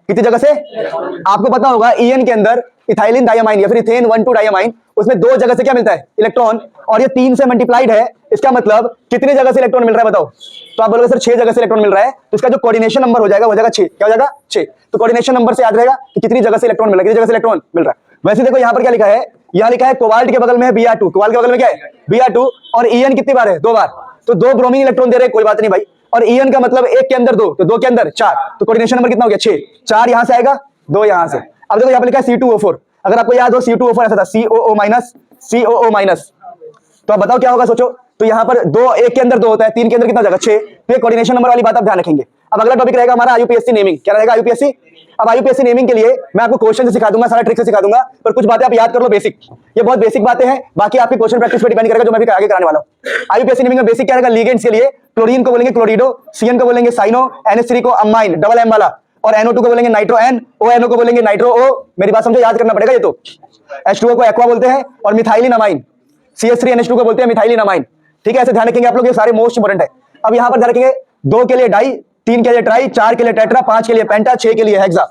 कितनी जगह से। आपको पता होगा EN के अंदर इथाइलिन डायमाइन या फिर इथेन 1,2 डायमाइन, उसमें 2 जगह से क्या मिलता है इलेक्ट्रॉन, और ये 3 से मल्टीप्लाइड है, इसका मतलब कितनी जगह से इलेक्ट्रॉन मिल रहा है बताओ। तो आप बोलोगे सर 6 जगह से इलेक्ट्रॉन मिल रहा है, तो इसका जो कोऑर्डिनेशन नंबर हो जाएगा वो जाएगा 6। क्या हो जाएगा 6। तो कोऑर्डिनेशन नंबर से याद रहेगा कि कितनी जगह से इलेक्ट्रॉन मिल रहा है, कितनी जगह से इलेक्ट्रॉन मिल रहा है। वैसे देखो यहाँ पर क्या लिखा है, यहाँ लिखा है कोबाल्ट के बगल में है Br2, कोबाल्ट के बगल में क्या है Br2, और EN कितनी बार है 2 बार, तो 2 ब्रोमीन इलेक्ट्रॉन दे रहे हैं, कोई बात नहीं भाई, और EN का मतलब 1 के अंदर 2, तो 2 के अंदर 4, तो कोऑर्डिनेशन नंबर कितना हो गया 6। 4 यहां से आएगा, 2 यहां से। अब देखो यहाँ पर लिखा है C2O4, अगर आपको याद हो C2O4 ऐसा था COO माइनस COO माइनस, तो अब बताओ क्या होगा सोचो। तो यहाँ पर 2 1 के अंदर 2 होता है, 3 के अंदर कितना हो जाएगा 6। तो ये कोऑर्डिनेशन नंबर वाली बात आप ध्यान रखेंगे। अब अगला टॉपिक रहेगा हमारा IUPAC नेमिंग। क्या रहेगा IUPAC? अब IUPAC नेमिंग के लिए मैं आपको क्वेश्चन से सिखा दूंगा, सारा ट्रिक से सिखा दूंगा, पर कुछ बातें आप याद कर लो बेसिक, ये बहुत बेसिक बातें हैं, बाकी आपके क्वेश्चन प्रैक्टिस पे डिपेंड करेगा, जो मैं भी आगे कराने वाला हूं। IUPAC नेमिंग में बेसिक क्या रहेगा, लिगेंड्स के लिए क्लोरीन को बोलेंगे क्लोरिडो, CN को बोलेंगे साइनो, NH3 को अमाइन डबल M वाला, और NO2 को बोलेंगे नाइट्रो N, ONO को बोलेंगे नाइट्रो O। मेरी बात समझो, याद करना पड़ेगा ये तो। H2O को एक्वा बोलते हैं, और मिथाइलिन अमाइन CH3NH2 को बोलते हैं मिथाइलिन अमाइन। ठीक है, ऐसे ध्यान रखेंगे आप लोग, ये सारे मोस्ट इंपोर्टेंट है। अब यहां पर ध्यान रखेंगे 2 के लिए डाई, 3 के लिए ट्राई, 4 के लिए टेट्रा, 5 के लिए पेंटा, 6 के लिए हेक्सा।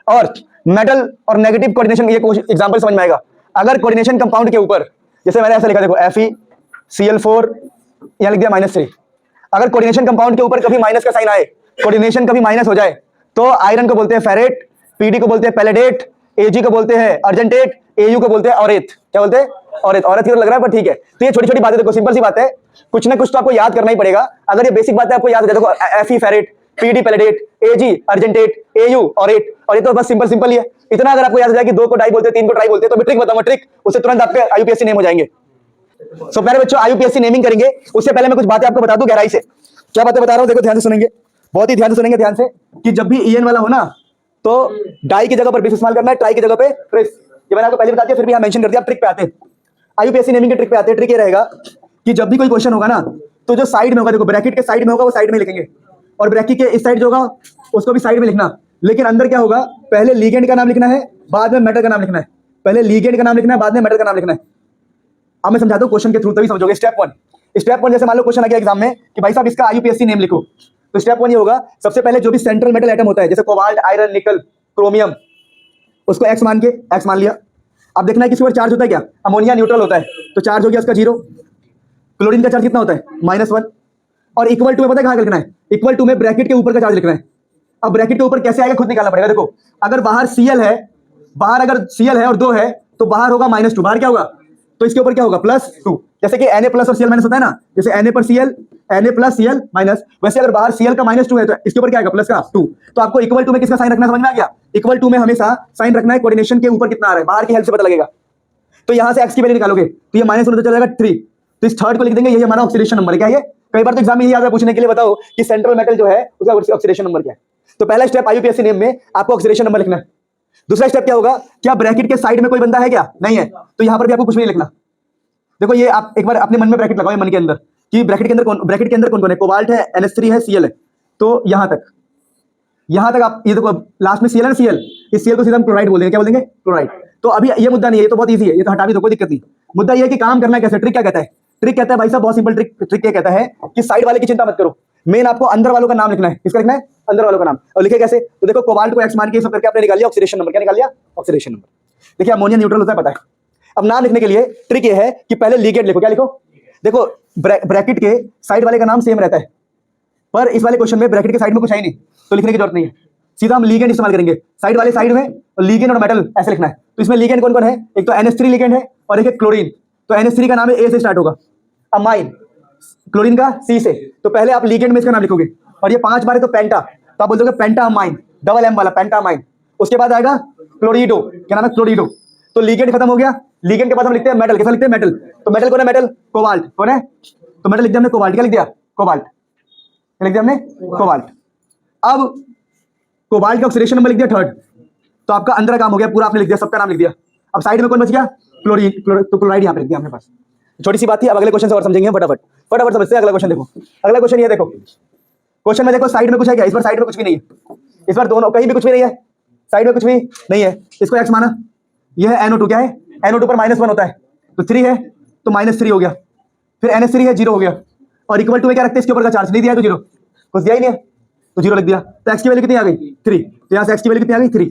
और मेटल और नेगेटिव कोऑर्डिनेशन, ये एग्जांपल समझ में आएगा। अगर कोऑर्डिनेशन कंपाउंड के ऊपर, जैसे मैंने ऐसा लिखा देखो FeCl4, यहां लिख दिया -3, अगर कोऑर्डिनेशन कंपाउंड के ऊपर कभी माइनस का साइन आए, कोऑर्डिनेशन कभी माइनस हो जाए, तो आयरन को बोलते हैं फेरेट, PD को बोलते हैं पैलेडेट, Ag को बोलते हैं अर्जेंटेट, Au को बोलते हैं ऑरेथ। क्या बोलते हैं? ऑरेथ। ऑरेथ की लग रहा है पर ठीक है। तो ये छोटी छोटी बातें देखो, सिंपल सी बात है, कुछ ना कुछ तो आपको याद करना ही पड़ेगा। अगर ये बेसिक बातें आपको याद हो जाए, देखो Fe ferrate, PD palladate, Ag argentate, Au aurate, और ये तो बस सिंपल सिंपल ही है। इतना अगर आपको याद हो जाए कि 2 को डाई बोलते हैं, 3 को ट्राई बोलते हैं, तो मैं ट्रिक बताऊंगा, ट्रिक, उससे तुरंत आपके IUPAC नेम हो जाएंगे। सो प्यारे बच्चों IUPAC नेमिंग करेंगे, उससे पहले मैं कुछ बातें आपको बता दूं गहराई से। क्या बातें बता रहा हूं, देखो ध्यान से सुनेंगे, बहुत ही ध्यान से सुनेंगे, ध्यान से, कि जब भी EN वाला हो ना, तो डाई की जगह पर बिस इस्तेमाल करना है, ट्राई की जगह पे ट्रिस। ये मैंने आपको पहले बता दिया, फिर भी यहां मेंशन कर दिया। ट्रिक पे आते हैं, IUPAC नेमिंग के ट्रिक पे आते हैं। ट्रिक ये रहेगा कि जब भी कोई क्वेश्चन होगा ना, तो जो साइड में होगा, देखो ब्रैकेट के साइड में होगा, वो साइड में लिखेंगे, और ब्रैकेट के इस साइड जो होगा उसको भी साइड में लिखना। लेकिन अंदर क्या होगा, पहले लिगेंड का नाम लिखना है, बाद में मेटल का नाम लिखना है। पहले लिगेंड का नाम लिखना है, बाद में मेटल का नाम लिखना है। अब मैं समझाता हूं क्वेश्चन के थ्रू, तभी समझोगे। स्टेप 1, जैसे मान लो क्वेश्चन आ गया एग्जाम में कि भाई साहब इसका IUPAC नेम लिखो, तो स्टेप 1 ये होगा, सबसे पहले जो भी सेंट्रल मेटल एटम होता है, जैसे कोबाल्ट, आयरन, निकल, क्रोमियम, उसको X मान के X मान लिया। अब देखना है किसके ऊपर चार्ज होता है, क्या अमोनिया न्यूट्रल होता है, तो चार्ज हो गया उसका 0। क्लोरीन का चार्ज कितना होता है -1, और इक्वल टू में पता है कहां लिखना है, इक्वल टू में ब्रैकेट के ऊपर का चार्ज लिखना है। अब ब्रैकेट के ऊपर कैसे आएगा खुद निकालना पड़ेगा। देखो अगर बाहर Cl है, बाहर अगर Cl है और 2 है, तो बाहर होगा -2, बाहर क्या होगा, तो इसके ऊपर क्या होगा +2। जैसे कि Na प्लस और Cl माइनस होता है ना, जैसे Na पर Cl, Na plus Cl minus, वैसे अगर बाहर Cl का -2 है, तो इसके ऊपर क्या आएगा प्लस का 2। तो आपको इक्वल टू में किसका साइन रखना समझ में आ गया, इक्वल टू में हमेशा साइन रखना है कोऑर्डिनेशन के ऊपर कितना आ रहा है, बाहर की हेल्प से पता लगेगा। तो यहां से X की वैल्यू निकालोगे, तो ये -1 तो चलेगा 3, तो इस थर्ड को लिख देंगे, ये हमारा ऑक्सीडेशन नंबर है। क्या ये कई बार तो एग्जाम में ये याद है पूछने के लिए, बताओ कि सेंट्रल मेटल जो है उसका ऑक्सीडेशन नंबर क्या है। तो पहला स्टेप IUPAC नेम में आपको ऑक्सीडेशन नंबर लिखना है। दूसरा स्टेप क्या होगा, क्या ब्रैकेट के साइड में कोई बंदा है क्या, नहीं है, तो यहां पर भी आपको कुछ नहीं लिखना। देखो ये आप एक बार अपने मन में ब्रैकेट लगाओ, मन के अंदर, कि ब्रैकेट के अंदर कौन कौन है, कोबाल्ट है, NH3 है, Cl है, तो यहां तक आप ये देखो, लास्ट में Cl है ना, Cl, इस Cl को सीधा हम क्लोराइड बोल देंगे। क्या बोलेंगे, क्लोराइड। तो अभी ये मुद्दा नहीं है, ये तो बहुत इजी है, ये तो हटा भी दो, कोई दिक्कत नहीं। मुद्दा ये है कि काम करना कैसे। ट्रिक क्या कहता है, ट्रिक कहता है भाई साहब बहुत सिंपल ट्रिक क्या कहता है कि साइड वाले की चिंता मत करो, मेन आपको अंदर वालों का नाम लिखना है। किसका लिखना है, अंदर वालों का नाम। और लिखे कैसे, तो देखो कोबाल्ट को X मान के सब करके आपने निकाल लिया ऑक्सीडेशन नंबर। क्या निकाल लिया, ऑक्सीडेशन नंबर। देखिए अमोनिया न्यूट्रल होता है पता है। अब नाम लिखने के लिए ट्रिक ये है कि पहले लिगेंड लिखो। क्या लिखो? देखो ब्रैकेट के साइड वाले का नाम सेम रहता है, पर इस वाले क्वेश्चन में ब्रैकेट के साइड में कुछ है ही नहीं, तो लिखने की जरूरत नहीं है, सीधा हम लिगेंड इस्तेमाल करेंगे। साइड वाले साइड में और लिगेंड और मेटल ऐसे लिखना है। तो इसमें लिगेंड कौन कौन है? एक तो NH3 लिगेंड है और एक है क्लोरीन। तो NH3 का नाम है A से स्टार्ट होगा, अमाइन, क्लोरीन का C से। तो पहले आप लिगेंड में इसका नाम लिखोगे, और ये 5 बार है तो पेंटा, तो आप बोल दोगे पेंटा अमाइन, डबल M वाला पेंटा अमाइन। उसके बाद आएगा क्लोरीडो, क्या नाम है? क्लोरीडो। तो लिगेंड खत्म हो गया। लिगेंड के बाद हम लिखते हैं मेटल। कैसा लिखते हैं? मेटल। तो मेटल कौन है? Metal cobalt. कौन है? तो मेटल लिख दिया हमने कोबाल्ट। क्या लिख दिया? कोबाल्ट। क्या लिख दिया हमने? कोबाल्ट। अब कोबाल्ट का ऑक्सीडेशन नंबर लिख दिया 3rd, तो आपका अंदर काम हो गया पूरा, आपने लिख दिया, सबका नाम लिख दिया। अब साइड में कौन बच गया? क्लोरीन, तो क्लोराइड यहाँ पे लिख दिया हमने पास। छोटी सी बात थी। अब अगले क्वेश्चन से और समझेंगे फटाफट फटाफट समझते हैं। अगला क्वेश्चन देखो। अगला क्वेश्चन ये देखो, क्वेश्चन में देखो साइड में कुछ है क्या? इस बार साइड में कुछ भी नहीं है। इस बार दोनों कहीं भी कुछ भी नहीं है, साइड में कुछ भी नहीं है। इसको एक्स माना। यह है NO2। क्या है? NO2 पर -1 होता है, तो 3 है तो -3 हो गया। फिर NH3 है, 0 हो गया। और इक्वल टू में क्या रखते हैं? इसके ऊपर का चार्ज नहीं दिया है तो 0, कुछ दिया ही नहीं है तो 0 लिख दिया। तो एक्स की वैल्यू कितनी आ गई? 3। तो यहाँ से एक्स की वैल्यू कितनी आ गई? 3।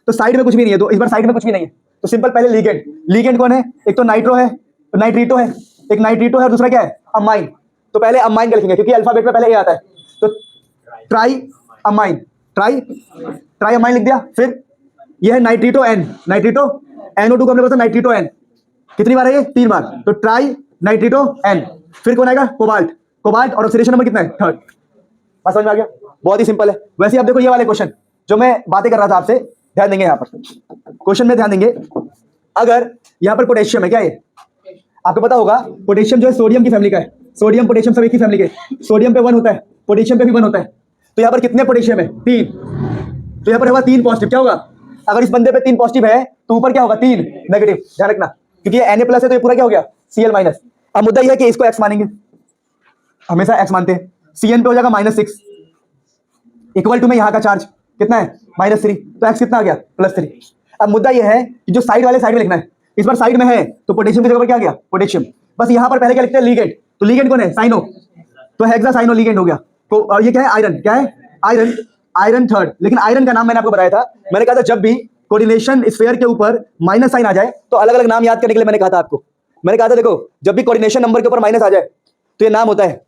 तो साइड में कुछ भी नहीं है, तो इस बार साइड में कुछ भी नहीं है। तो सिंपल पहले लिगेंड। लिगेंड कौन है? एक तो नाइट्रो है, नाइट्रीटो है, एक नाइट्रीटो है और दूसरा क्या है? अमाइन। तो पहले अमाइन का लिखेंगे क्योंकि अल्फाबेट में पहले ए आता है। तो ट्राई अमाइन, ट्राई अमाइन लिख दिया। फिर यह है नाइट्रीटो N, नाइट्रीटो NO2 को हमने बोला नाइट्रीटो N। कितनी बार है ये? 3 बार। तो ट्राई नाइट्रीटो N। फिर कौन आएगा? कोबाल्ट। कोबाल्ट और ऑक्सीडेशन नंबर कितना है? 3rd। बात समझ में आ गया? बहुत ही सिंपल है। वैसे आप देखो ये वाले क्वेश्चन जो मैं बातें कर रहा था आपसे, ध्यान देंगे यहाँ पर क्वेश्चन में, ध्यान देंगे। अगर यहाँ पर पोटेशियम है, क्या ये आपको पता होगा? पोटेशियम जो है सोडियम की फैमिली का है। सोडियम पोटेशियम सब एक ही फैमिली के। सोडियम पे 1 होता है, पोटेशियम पे भी 1 होता है। तो यहाँ पर कितने पोटेशियम है? 3। तो यहाँ पर होगा 3 पॉजिटिव। क्या होगा? अगर इस बंदे पे 3 पॉजिटिव है तो ऊपर क्या होगा? 3 नेगेटिव। ध्यान रखना, क्योंकि ये Na+ है तो ये पूरा क्या हो गया? Cl-। अब मुद्दा यह है कि इसको एक्स मानेंगे, हमेशा एक्स मानते हैं। Cn पे हो जाएगा -6, इक्वल टू में यहाँ का चार्ज कितना है? -3। तो एक्स कितना आ गया? +3। अब मुद्दा यह है कि जो साइड वाले साइड में लिखना है, इस बार साइड में है तो पोटेशियम की जगह पर क्या गया? पोटेशियम। बस यहाँ पर पहले क्या लिखते हैं? लिगेंड। तो लिगेंड कौन है? साइनो। तो हेक्सा साइनो लिगेंड हो गया। तो और ये क्या है? आयरन। क्या है? आयरन। Iron 3rd। लेकिन आयरन का नाम मैंने आपको बताया था, मैंने कहा था जब भी कोऑर्डिनेशन स्फीयर के ऊपर माइनस साइन आ जाए तो अलग अलग नाम याद करने के लिए मैंने कहा था आपको। मैंने कहा था देखो जब भी कोऑर्डिनेशन नंबर के ऊपर माइनस आ जाए तो ये नाम होता है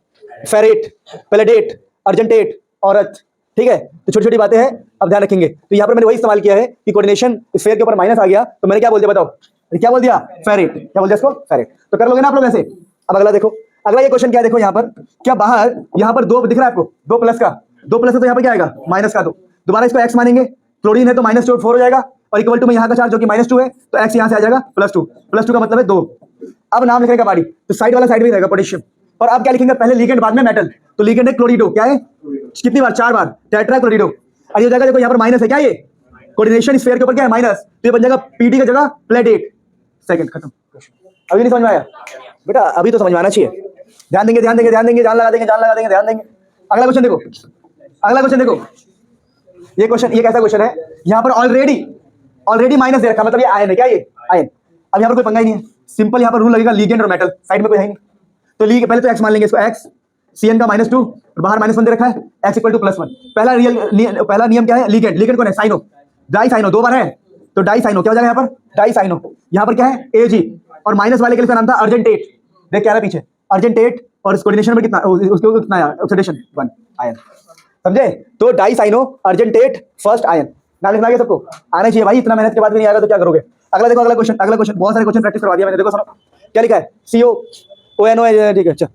फेरेट, पैलेडेट, अर्जेंटेट और अर्थ। ठीक है, तो छोटी छोटी बातें हैं, अब ध्यान रखेंगे। तो यहाँ पर मैंने वही इस्तेमाल किया है कि कोऑर्डिनेशन स्फीयर के ऊपर माइनस आ गया तो मैंने क्या बोल दिया? बताओ क्या बोल दिया? फेरेट। क्या बोल दिया इसको? फेरेट। तो कर लोगे ना आप लोग ऐसे? अब अगला देखो, अगला ये क्वेश्चन क्या है? देखो यहाँ पर क्या बाहर यहाँ पर 2 दिख रहा है आपको? 2 प्लस का, 2 प्लस है तो यहाँ पर क्या आएगा? माइनस का 2। दोबारा इसको एक्स मानेंगे, क्लोरीन है तो -4 हो जाएगा और इक्वल टू में यहाँ का चार्ज जो कि -2 है तो एक्स यहाँ से आ जाएगा +2। +2 का मतलब है 2। अब नाम लिखने का बारी, तो साइड वाला साइड में रहेगा पोटेशियम। और अब क्या लिखेंगे? पहले लिगेंड बाद में मेटल। तो लिगेंड है क्लोरीडो। क्या है? कितनी बार? 4 बार, टेट्रा क्लोरीडो। और ये जगह देखो यहाँ पर माइनस है, क्या ये? कोऑर्डिनेशन स्फीयर के ऊपर क्या है? माइनस। तो ये बन जाएगा Pd की जगह प्लेटेट। सेकंड खत्म। अभी नहीं समझ में आया बेटा? अभी तो समझ में आना चाहिए। ध्यान देंगे, ध्यान देंगे, ध्यान देंगे, जान लगा देंगे, जान लगा देंगे, ध्यान देंगे। अगला क्वेश्चन देखो, अगला क्वेश्चन देखो। ये क्वेश्चन, ये कैसा क्वेश्चन है? यहाँ पर ऑलरेडी माइनस दे रखा, मतलब ये आयन है। क्या ये? आयन। अब यहाँ पर कोई पंगा ही नहीं है, सिंपल यहाँ पर रूल लगेगा लिगेंड और मेटल, साइड में कोई है नहीं। तो पहले तो एक्स मान लेंगे इसको, एक्स Cn का -2 और बाहर -1 दे रखा है, x = +1। पहला नियम क्या है? लिगेंड। लिगेंड कौन है? साइनो। डाई साइनो 2 बार है तो डाई साइनो क्या हो जाएगा? यहाँ पर डाई साइनो। यहाँ पर क्या है? Ag। और माइनस वाले के लिए नाम था अर्जेंटेट। देख क्या है पीछे? अर्जेंटेट। और कोऑर्डिनेशन में कितना? उसके कितना आया? Oxidation 1 ion. समझे? तो dicyanoargentate first ion. नाम लिखना है सबको, आना चाहिए भाई। इतना मेहनत के बाद भी नहीं आएगा तो क्या करोगे? अगला देखो, अगला क्वेश्चन। अगला क्वेश्चन बहुत सारे क्वेश्चन प्रैक्टिस करवा दिया मैंने। देखो सुनो क्या लिखा है? COONO। ठीक है, अच्छा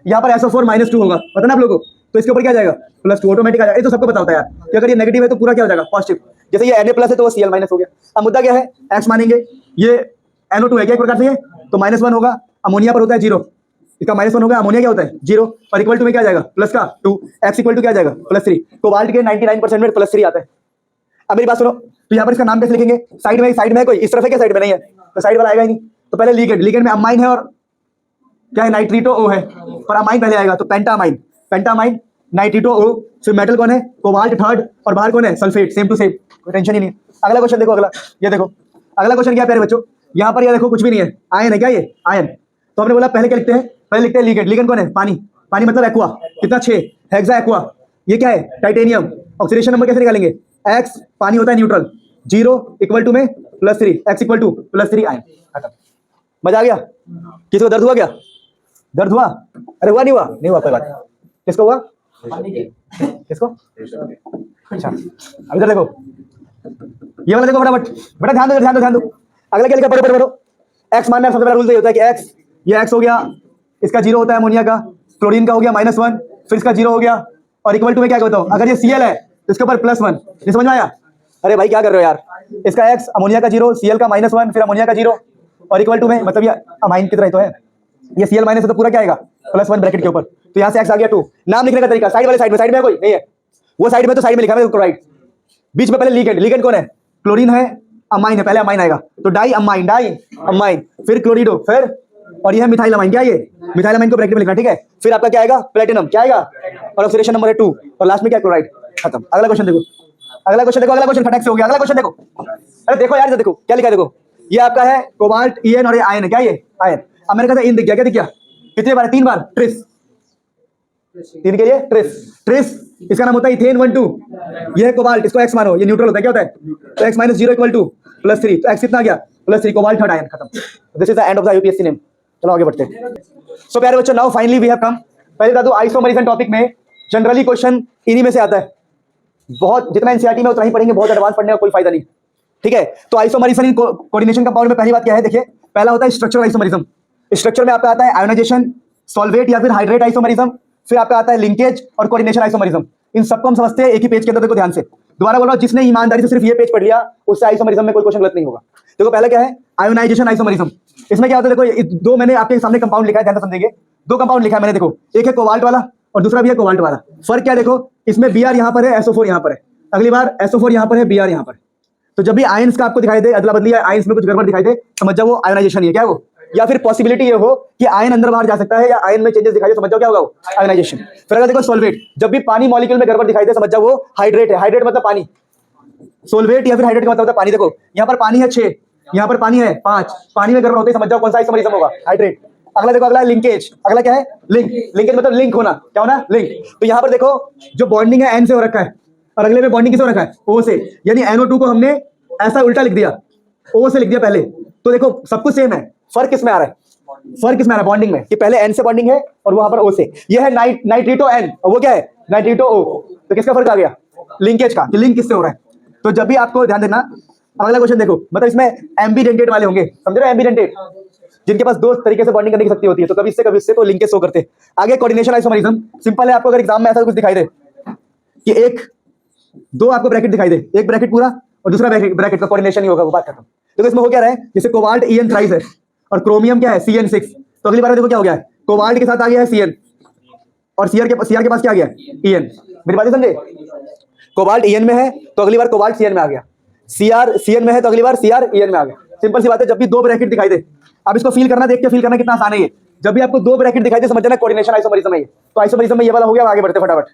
यहाँ पर SO4 -2 होगा, पता ना आप लोगों को? तो इसके ऊपर क्या जाएगा? +2 ऑटोमेटिक आ जाएगा। ये तो सबको पता होता है यार कि अगर ये नेगेटिव है तो पूरा क्या हो जाएगा? पॉजिटिव। जैसे ये Na+ है तो वो Cl- हो गया। अब मुद्दा क्या है? एक्स मानेंगे, ये NO2 है क्या एक प्रकार से? ये तो -1 होगा, अमोनिया पर होता है 0, इसका -1 होगा, अमोनिया क्या होता है 0 और इक्वल टू में क्या जाएगा? प्लस का 2, एक्स इक्वल टू क्या जाएगा? +3। कोबाल्ट के 99% में +3 आता है। अब मेरी बात सुनो, तो यहाँ पर इसका नाम कैसे लिखेंगे? साइड में है कोई? इस तरफ है क्या? साइड में नहीं है तो साइड वाला आएगा ही नहीं। तो पहले लिगेंड। लिगेंड में अमाइन है और क्या है? नाइट्रीटो O है, पर अमाइन पहले आएगा तो पेंटामाइन। पेंटामाइन नाइट्रीटो O। फिर मेटल कौन है? कोबाल्ट 3rd और बाहर कौन है? सल्फेट। सेम टू सेम, कोई टेंशन ही नहीं। अगला क्वेश्चन देखो, अगला ये देखो, अगला क्वेश्चन क्या है प्यारे बच्चों? यहाँ पर ये देखो कुछ भी नहीं है, आयन है। क्या ये? आयन। तो हमने बोला पहले क्या लिखते हैं? पहले लिखते हैं लिगेंड। लिगेंड कौन है? पानी। पानी मतलब एक्वा। कितना? 6 हेक्सा एक्वा। ये क्या है? टाइटेनियम। ऑक्सीडेशन नंबर कैसे निकालेंगे? एक्स, पानी होता है न्यूट्रल, 0 इक्वल टू में +3 x इक्वल टू +3 आयन। खत्म। मजा आ गया? किसी को दर्द हुआ क्या? दर्द हुआ? अरे हुआ नहीं हुआ? नहीं हुआ, कोई बात नहीं। किसको हुआ? किसको? अच्छा, अब इधर देखो, ये वाला देखो फटाफट, बेटा ध्यान दो ध्यान दो ध्यान दो। अगला क्या लिखा? पढ़ो पढ़ो पढ़ो। एक्स मानना है, सबसे पहला रूल ये होता है कि एक्स, ये एक्स हो गया, इसका 0 होता है अमोनिया का, क्लोरीन का हो गया -1, फिर इसका 0 हो गया, और इक्वल टू में क्या बताओ, अगर ये Cl है तो इसके ऊपर +1। ये समझ में आया? अरे भाई क्या कर रहे हो यार? इसका एक्स, अमोनिया का 0, Cl का -1, फिर अमोनिया का 0, और इक्वल टू में मतलब ये अमाइन की तरह तो है, ये Cl माइनस है तो पूरा क्या आएगा? +1 ब्रैकेट के ऊपर। तो यहाँ से एक्स आ गया 2। नाम लिखने का तरीका, साइड वाले साइड में है कोई नहीं है, वो साइड में तो साइड में लिखा है क्लोराइड, बीच में पहले लिगेंड, लिगेंड कौन है? क्लोरीन है, अमाइन है, पहले अमाइन आएगा तो डाई अमाइन, फिर क्लोरिडो, फिर और ये है मिथाइल अमाइन। क्या ये? मिथाइल अमाइन को ब्रैकेट में लिखना, ठीक है। फिर आपका क्या आएगा? प्लेटिनम। क्या आएगा? और ऑक्सीडेशन नंबर है 2, और लास्ट में क्या? क्लोराइड। खत्म। अगला क्वेश्चन देखो, अगला क्वेश्चन देखो, अगला क्वेश्चन फटाक से हो गया। अगला क्वेश्चन देखो, अरे देखो यार, देखो क्या लिखा है, देखो ये आपका है कोबाल्ट, EN और ये आयन है। क्या ये? आयन। अब मैंने कहा इन दिख गया, क्या दिख गया? कितनी बार? 3 बार। ट्रिस, 3 के लिए ट्रिस, इसका नाम होता है इथेन 1,2। ये है कोबाल्ट, इसको एक्स मानो, ये न्यूट्रल होता है। क्या होता है? तो x - 0 इक्वल टू +3, तो x कितना आ गया? +3, कोबाल्ट थर्ड आयन। खत्म। This is the end of the UPSC name. चलो आगे बढ़ते हैं। सो प्यारे बच्चों, now finally we have come. पहले बता दूं, आइसोमरिज्म टॉपिक में जनरली क्वेश्चन इन्हीं में से आता है। बहुत जितना एनसीईआरटी में उतना ही पढ़ेंगे, बहुत एडवांस पढ़ने का कोई फायदा नहीं, ठीक है। तो आइसोमरिज्म कोऑर्डिनेशन कंपाउंड में पहली बात क्या है, देखिए पहला होता है स्ट्रक्चरल आइसोमरिज्म। स्ट्रक्चर में आपका आता है आयोनाइजेशन, सॉल्वेट या फिर हाइड्रेट आइसोमरिज्म, फिर आपका आता है लिंकेज और कोऑर्डिनेशन आइसोमरिज्म। इन सबको हम समझते हैं एक ही पेज के अंदर। देखो ध्यान से, दोबारा बोल रहा हूं, जिसने ईमानदारी से सिर्फ ये पेज पढ़ लिया उससे आइसोमरिज्म में कोई क्वेश्चन गलत नहीं होगा। देखो पहला क्या है? Ionization isomerism. इसमें क्या होता है? देखो दो मैंने आपके सामने कंपाउंड लिखा है, ध्यान से समझेंगे। 2 कंपाउंड लिखा है मैंने, देखो एक है कोबाल्ट वाला और दूसरा भी है कोबाल्ट वाला। फर्क क्या है? देखो इसमें Br यहाँ पर है, SO4 यहाँ पर है, अगली बार SO4 यहाँ पर है, Br यहाँ पर। तो जब भी आयंस का आपको दिखाई दे, अदला बदली आयंस में कुछ गड़बड़ दिखाई दे, समझ जाओ वो आयोनाइजेशन है। क्या वो? या फिर पॉसिबिलिटी ये हो कि आयन अंदर बाहर जा सकता है, या आयन में चेंजेस दिखाई दे, समझ जाओ क्या होगा? वो आयोनाइजेशन। फिर अगर देखो सॉल्वेट, जब भी पानी मॉलिक्यूल में गड़बड़ दिखाई दे, समझ जाओ वो हाइड्रेट है। हाइड्रेट मतलब पानी, सॉल्वेट या फिर हाइड्रेट का मतलब होता है पानी। देखो यहाँ पर पानी है 6, यहाँ पर पानी है 5, पानी में गड़बड़ होती है, समझ जाओ कौन सा आइसोमरिज्म होगा? हाइड्रेट। अगला देखो, अगला लिंकेज। अगला क्या है? लिंक। लिंकेज मतलब लिंक होना। क्या होना? लिंक। तो यहाँ पर देखो जो बॉन्डिंग है N से हो रखा है, और अगले में बॉन्डिंग किसे हो रखा है? O से। यानी NO2 को हमने ऐसा उल्टा लिख दिया, O से लिख दिया पहले। तो देखो सब कुछ सेम है, फर्क किसमें आ रहा है? फर्क किसमें आ रहा है? बॉन्डिंग में, कि पहले N से बॉन्डिंग है और वहां पर O से। ये है नाइट्रिटो N और वो क्या है? नाइट्रिटो O। तो किसका फर्क आ गया? लिंकेज का, कि लिंक किससे हो रहा है। तो जब भी आपको ध्यान देना, अगला क्वेश्चन देखो, मतलब इसमें एम्बीडेंटेट वाले होंगे, समझ रहे हो? एम्बीडेंटेट, जिनके पास 2 तरीके से बॉन्डिंग करने की शक्ति होती है, तो कभी इससे तो लिंकेज शो करते हैं। आगे कोऑर्डिनेशन आइसोमरिज्म, सिंपल है। आपको अगर एग्जाम में ऐसा कुछ दिखाई दे कि एक 2 आपको ब्रैकेट दिखाई दे, एक ब्रैकेट पूरा और दूसरा ब्रैकेट का कोऑर्डिनेशन ही होगा, वो बात खत्म। तो इसमें हो क्या रहा है? जैसे कोबाल्ट EN थ्राइस है और क्रोमियम क्या है? CN6। तो अगली बार देखो क्या हो गया है? कोबाल्ट के साथ आ गया है CN, और CR के पास क्या आ गया? EN। मेरी बात समझे? कोबाल्ट EN में है तो अगली बार कोबाल्ट CN में आ गया, CN में है तो अगली बार CR EN में आ गया। सिंपल सी बात है। जब भी 2 ब्रैकेट दिखाई दे, अब इसको फील करना, देख के फील करना कितना आसान है ये। जब भी आपको 2 ब्रैकेट दिखाई दे, समझ जाना कोऑर्डिनेशन आइसोमरिज्म है ये। तो आइसोमरिज्म में ये वाला हो गया, आगे बढ़ते फटाफट।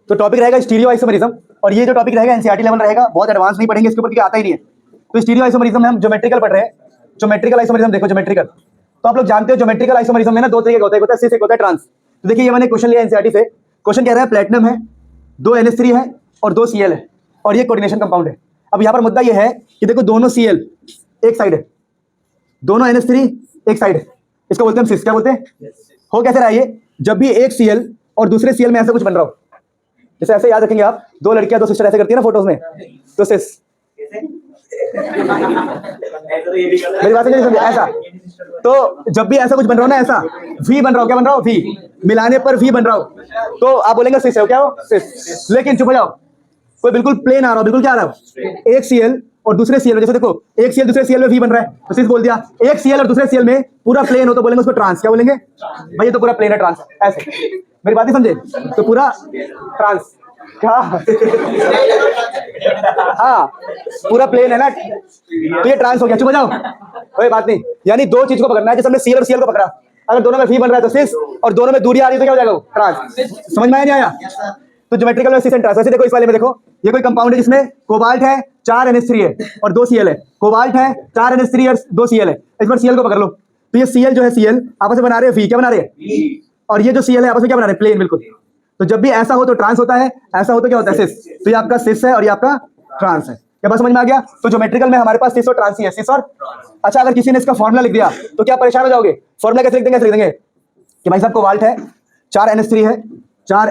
तो टॉपिक रहेगा स्टीरियो आइसोमरिज्म, और ये जो टॉपिक रहेगा एनसीईआरटी लेवल रहेगा, बहुत एडवांस नहीं पढ़ेंगे इसके ऊपर, क्योंकि आता ही नहीं है। तो स्टीरियो आइसोमरिज्म में हम ज्योमेट्रिकल पढ़ रहे हैं। ज्योमेट्रिकल आइसोमरिज्म देखो, ज्योमेट्रिकल तो आप लोग जानते हो, ज्योमेट्रिकल आइसोमरिज्म में ना 2 तरीके का होता है, एक होता है सिस, एक होता है ट्रांस। तो देखिए ये मैंने क्वेश्चन लिया एनसीईआरटी से। क्वेश्चन कह रहा है प्लेटिनम है, 2 NH3 है और 2 Cl है, और ये कोऑर्डिनेशन कंपाउंड है। अब यहाँ पर मुद्दा ये है कि देखो दोनों Cl एक साइड है, दोनों NH3 एक साइड है, इसको बोलते हैं सिस। क्या बोलते हैं? हो कैसे रहा है ये? जब भी एक Cl और दूसरे Cl में ऐसा कुछ बन रहा हो, जैसे ऐसे याद रखेंगे आप, 2 लड़कियां 2 सिस्टर ऐसे करती है ना फोटोज में, तो सिस। मेरी बात नहीं समझे? ऐसा तो जब भी ऐसा कुछ बन रहा हो ना, ऐसा V बन रहा हो, क्या बन रहा हो? V मिलाने पर V बन रहा हो, तो आप बोलेंगे सिस है। क्या हो? सिस। लेकिन चुप हो जाओ, कोई बिल्कुल प्लेन आ रहा हो, बिल्कुल क्या आ रहा हो? एक Cl और दूसरे Cl में, जैसे देखो एक Cl दूसरे Cl में V बन रहा है तो सिस बोल दिया। एक Cl और दूसरे Cl में पूरा प्लेन हो तो बोलेंगे उसको ट्रांस। क्या बोलेंगे भाई? ये तो पूरा प्लेन है, ट्रांस। ऐसे मेरी बात नहीं समझे? तो पूरा ट्रांस क्या? हाँ पूरा प्लेन है ना, तो ये ट्रांस हो गया। चुप हो जाओ, कोई बात नहीं। यानी 2 चीज को पकड़ना है, जैसे हमने Cl और Cl को पकड़ा, अगर दोनों में V बन रहा है तो सिस, और दोनों में दूरी आ रही है तो क्या हो जाएगा? ट्रांस। समझ में आया नहीं आया? तो ज्योमेट्रिकल में सिस एंड ट्रांस। वैसे देखो इस वाले में देखो, ये कोई कंपाउंड है जिसमें कोबाल्ट है, 4 NH3 है और 2 Cl है। कोबाल्ट है, 4 NH3 और 2 Cl है। इस बार Cl को पकड़ लो, तो ये Cl जो है Cl आपस में बना रहे हैं V। क्या बना रहे हैं? और ये जो Cl है आपस में क्या बना रहे हैं? प्लेन। बिल्कुल। तो जब भी ऐसा हो तो ट्रांस होता है, ऐसा हो तो क्या होता है? सिस। तो ये आपका सिस है और ये आपका ट्रांस है। क्या बात समझ में आ गया? तो ज्योमेट्रिकल में हमारे पास सिस और ट्रांसी है, सिस और अच्छा, अगर किसी ने इसका फॉर्मूला लिख दिया तो क्या परेशान हो जाओगे? फॉर्मूला कैसे लिख देंगे? ऐसे लिख देंगे कि भाई साहब कोबाल्ट है, 4 NH3 है, 4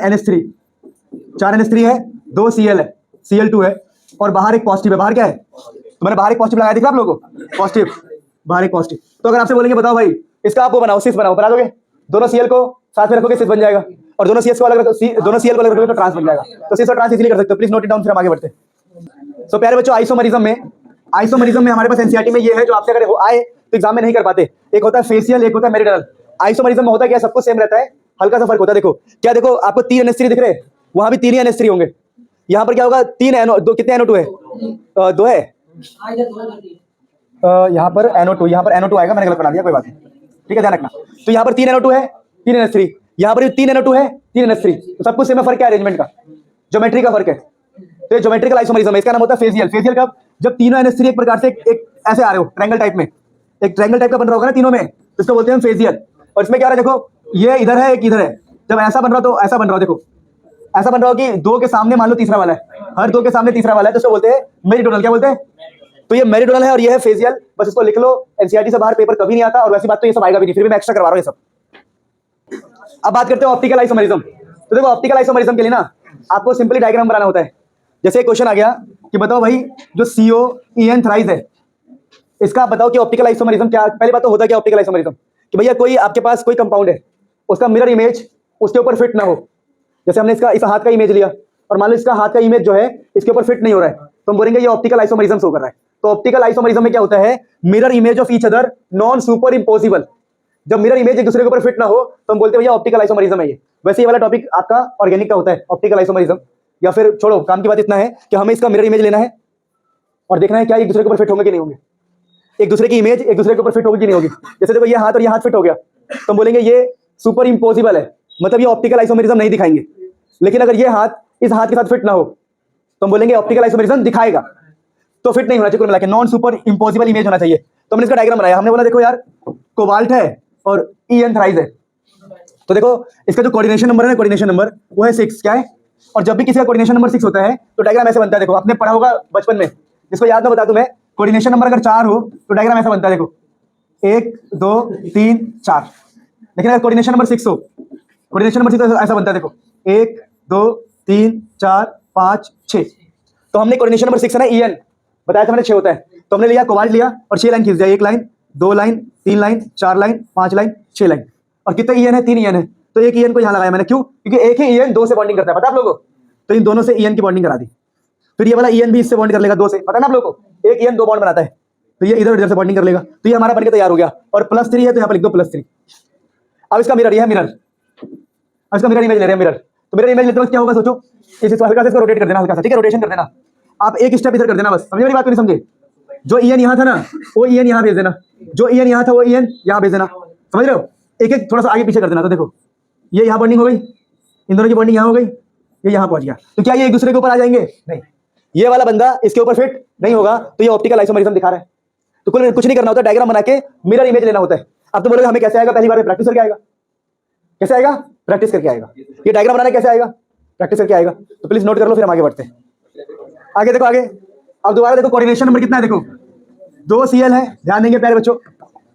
NH3 है, 2 Cl है, Cl2 है, और बाहर एक पॉजिटिव है। बाहर क्या है? तो मैंने बाहर एक पॉजिटिव लगाया, दिख रहा आप लोगों को? पॉजिटिव, बाहर एक पॉजिटिव। तो अगर आपसे बोलेंगे बताओ भाई इसका आप वो बनाओ, सिस बनाओ, बना दोगे? दोनों Cl को साथ में रखोगे, सिस बन जाएगा, और दोनों Cs को अलग दोनों Cl को अलग रखोगे तो ट्रांस बन जाएगा। तो सिस और ट्रांस इजीली कर सकते हो। प्लीज नोट इट डाउन, फिर हम आगे बढ़ते हैं। सो प्यारे बच्चों, आइसोमरिज्म में हमारे पास एनसीईआरटी में ये है जो आपसे अगर आए तो एग्जाम में नहीं कर पाते। एक होता है फेसियल, एक होता है मेरिडियनल। आइसोमरिज्म में होता है क्या? सबको सेम रहता है, हल्का सा फर्क होता है। देखो क्या, देखो आपको 3 NH3 दिख रहे हैं, वहां भी 3 ही NH3 होंगे। यहाँ पर क्या होगा? 3 NO, दो कितने NO2 है? 2 है। यहाँ पर NO2, यहाँ पर NO2 आएगा, मैंने गलत बना दिया, कोई बात नहीं, ठीक है, ध्यान रखना। तो यहाँ पर 3 NO2 है, 3 NH3, यहाँ पर 3 NO2 है, 3 NH3, तो सब कुछ सेम है। फर्क क्या है? अरेंजमेंट का, ज्योमेट्री का फर्क है। तो ये ज्योमेट्रिकल आइसोमरिज्म है, इसका नाम होता है फेसियल। फेसियल कब? जब तीनों NH3 एक प्रकार से एक ऐसे आ रहे हो, ट्रायंगल टाइप में, एक ट्रायंगल टाइप का बन रहा होगा ना तीनों में, तो इसको बोलते हैं फेसियल। और इसमें क्या हो रहा है? देखो ये इधर है, एक इधर है। जब ऐसा बन रहा हो तो ऐसा बन रहा हो, देखो ऐसा बन रहा हो कि 2 के सामने मान लो तीसरा वाला है, हर 2 के सामने तीसरा वाला है, तो इसको बोलते हैं मेरिडोनल। क्या बोलते हैं? तो ये मेरिडोनल है और ये है फेसियल। बस इसको लिख लो, एनसीईआरटी से बाहर पेपर कभी नहीं आता, और वैसी बात तो ये सब आएगा भी नहीं, फिर भी मैं एक्स्ट्रा करवा रहा हूँ ये सब। अब बात करते हैं ऑप्टिकल आइसोमरिज्म। तो देखो ऑप्टिकल आइसोमरिज्म के लिए ना आपको सिंपली डायग्राम बनाना होता है। जैसे एक क्वेश्चन आ गया कि बताओ भाई जो COEN थ्राइस है, इसका बताओ कि ऑप्टिकल आइसोमरिज्म क्या। पहली बात तो होता है क्या ऑप्टिकल आइसोमरिज्म? कि भैया कोई आपके पास कोई कंपाउंड है, उसका मिरर इमेज उसके ऊपर फिट ना हो। जैसे हमने इसका इस हाथ का इमेज लिया और मान लो इसका हाथ का इमेज जो है इसके ऊपर फिट नहीं हो रहा है, तो हम बोलेंगे ये ऑप्टिकल आइसोमरिज्म शो कर रहा है। तो ऑप्टिकल आइसोमरिज्म में क्या होता है? Mirror image of each other non super impossible. जब मिरर इमेज एक दूसरे के ऊपर फिट ना हो तो हम बोलते हैं भैया ऑप्टिकल आइसोमरिज्म है ये। वैसे ये वाला टॉपिक आपका ऑर्गेनिक का होता है, ऑप्टिकल आइसोमरिज्म। या फिर छोड़ो, काम की बात इतना है कि हमें इसका मिरर इमेज लेना है और देखना है क्या एक दूसरे के ऊपर फिट होंगे कि नहीं होंगे, एक दूसरे की इमेज एक दूसरे के ऊपर फिट होगी कि नहीं होगी। जैसे देखो ये हाथ और ये हाथ फिट हो गया, तो हम बोलेंगे ये सुपर इम्पॉसिबल है, मतलब ये ऑप्टिकल आइसोमरिज्म नहीं दिखाएंगे। लेकिन अगर ये हाथ इस हाथ के साथ फिट ना हो तो हम बोलेंगे ऑप्टिकल आइसोमरिज्म दिखाएगा। तो फिट नहीं होना चाहिए, कुल मिला के नॉन सुपर इम्पॉसिबल इमेज होना चाहिए। तो हमने इसका डायग्राम बनाया, हमने बोला देखो यार कोबाल्ट है और EN थ्राइस है, तो देखो इसका जो कोऑर्डिनेशन नंबर है ना, कोऑर्डिनेशन नंबर वो है 6। क्या है? और जब भी किसी का कोऑर्डिनेशन नंबर 6 होता है तो डायग्राम ऐसे बनता है। देखो आपने पढ़ा होगा बचपन में, जिसको याद ना बता दूं मैं, कोऑर्डिनेशन नंबर अगर 4 हो तो डायग्राम ऐसा बनता है। देखो 1 2 3 4। लेकिन अगर कोऑर्डिनेशन नंबर 6 हो, कोऑर्डिनेशन नंबर 6 ऐसा बनता है। देखो 1 2 3 4 5 6। तो हमने कोऑर्डिनेशन नंबर 6 है ना EN बताया था मैंने 6 होता है, तो हमने लिया कोबाल्ट लिया और 6 लाइन खींच दिया। 1 line 2 line 3 line 4 line 5 line 6 line. और कितने EN है? 3 EN है, तो एक EN को यहाँ लगाया मैंने। क्यों? क्योंकि एक ही EN 2 से बॉन्डिंग करता है, पता है आप लोगों को? तो इन दोनों से EN की बॉन्डिंग करा दी। फिर ये वाला EN भी इससे बॉन्ड कर लेगा 2 से, पता है ना आप लोगों को? एक EN 2 बॉन्ड बनाता है, तो ये इधर उधर से बॉन्डिंग कर लेगा। तो ये हमारा बनके तैयार हो गया। और +3 है तो यहाँ पर लिख दो +3। अब इसका मिरर, ये है मिरर, अब इसका मिरर इमेज ले रहे हैं। मिरर, तो मिरर इमेज लेते वक्त क्या होगा सोचो, इस हल्का से इसको रोटेट कर देना, हल्का सा, ठीक है, रोटेशन कर देना। आप एक स्टेप इधर कर देना, बस समझे मेरी बात को? नहीं समझे? जो EN यहाँ था ना वो EN यहाँ भेज देना, जो EN यहाँ था वो EN यहाँ भेज देना, समझ रहे हो? एक एक थोड़ा सा आगे पीछे कर देना। तो देखो ये यहाँ बॉन्डिंग हो गई, इन दोनों की बॉन्डिंग यहाँ हो गई, ये यहाँ पहुंच गया। तो क्या ये एक दूसरे के ऊपर आ जाएंगे? नहीं, ये वाला बंदा इसके ऊपर फिट नहीं होगा, तो ये ऑप्टिकल आइसोमरिज्म दिखा रहा है। तो कुछ नहीं करना होता, डायग्राम बना के मिरर इमेज लेना होता है। अब तो बोलोगे हमें कैसे आएगा? पहली बार में प्रैक्टिस करके आएगा। कैसे आएगा? प्रैक्टिस करके आएगा। ये डायग्राम बनाना कैसे आएगा? प्रैक्टिस करके आएगा। तो प्लीज नोट कर लो, फिर हम आगे बढ़ते हैं। आगे देखो, आगे अब दोबारा देखो कोऑर्डिनेशन नंबर कितना है? देखो 2 Cl है, ध्यान देंगे प्यारे बच्चों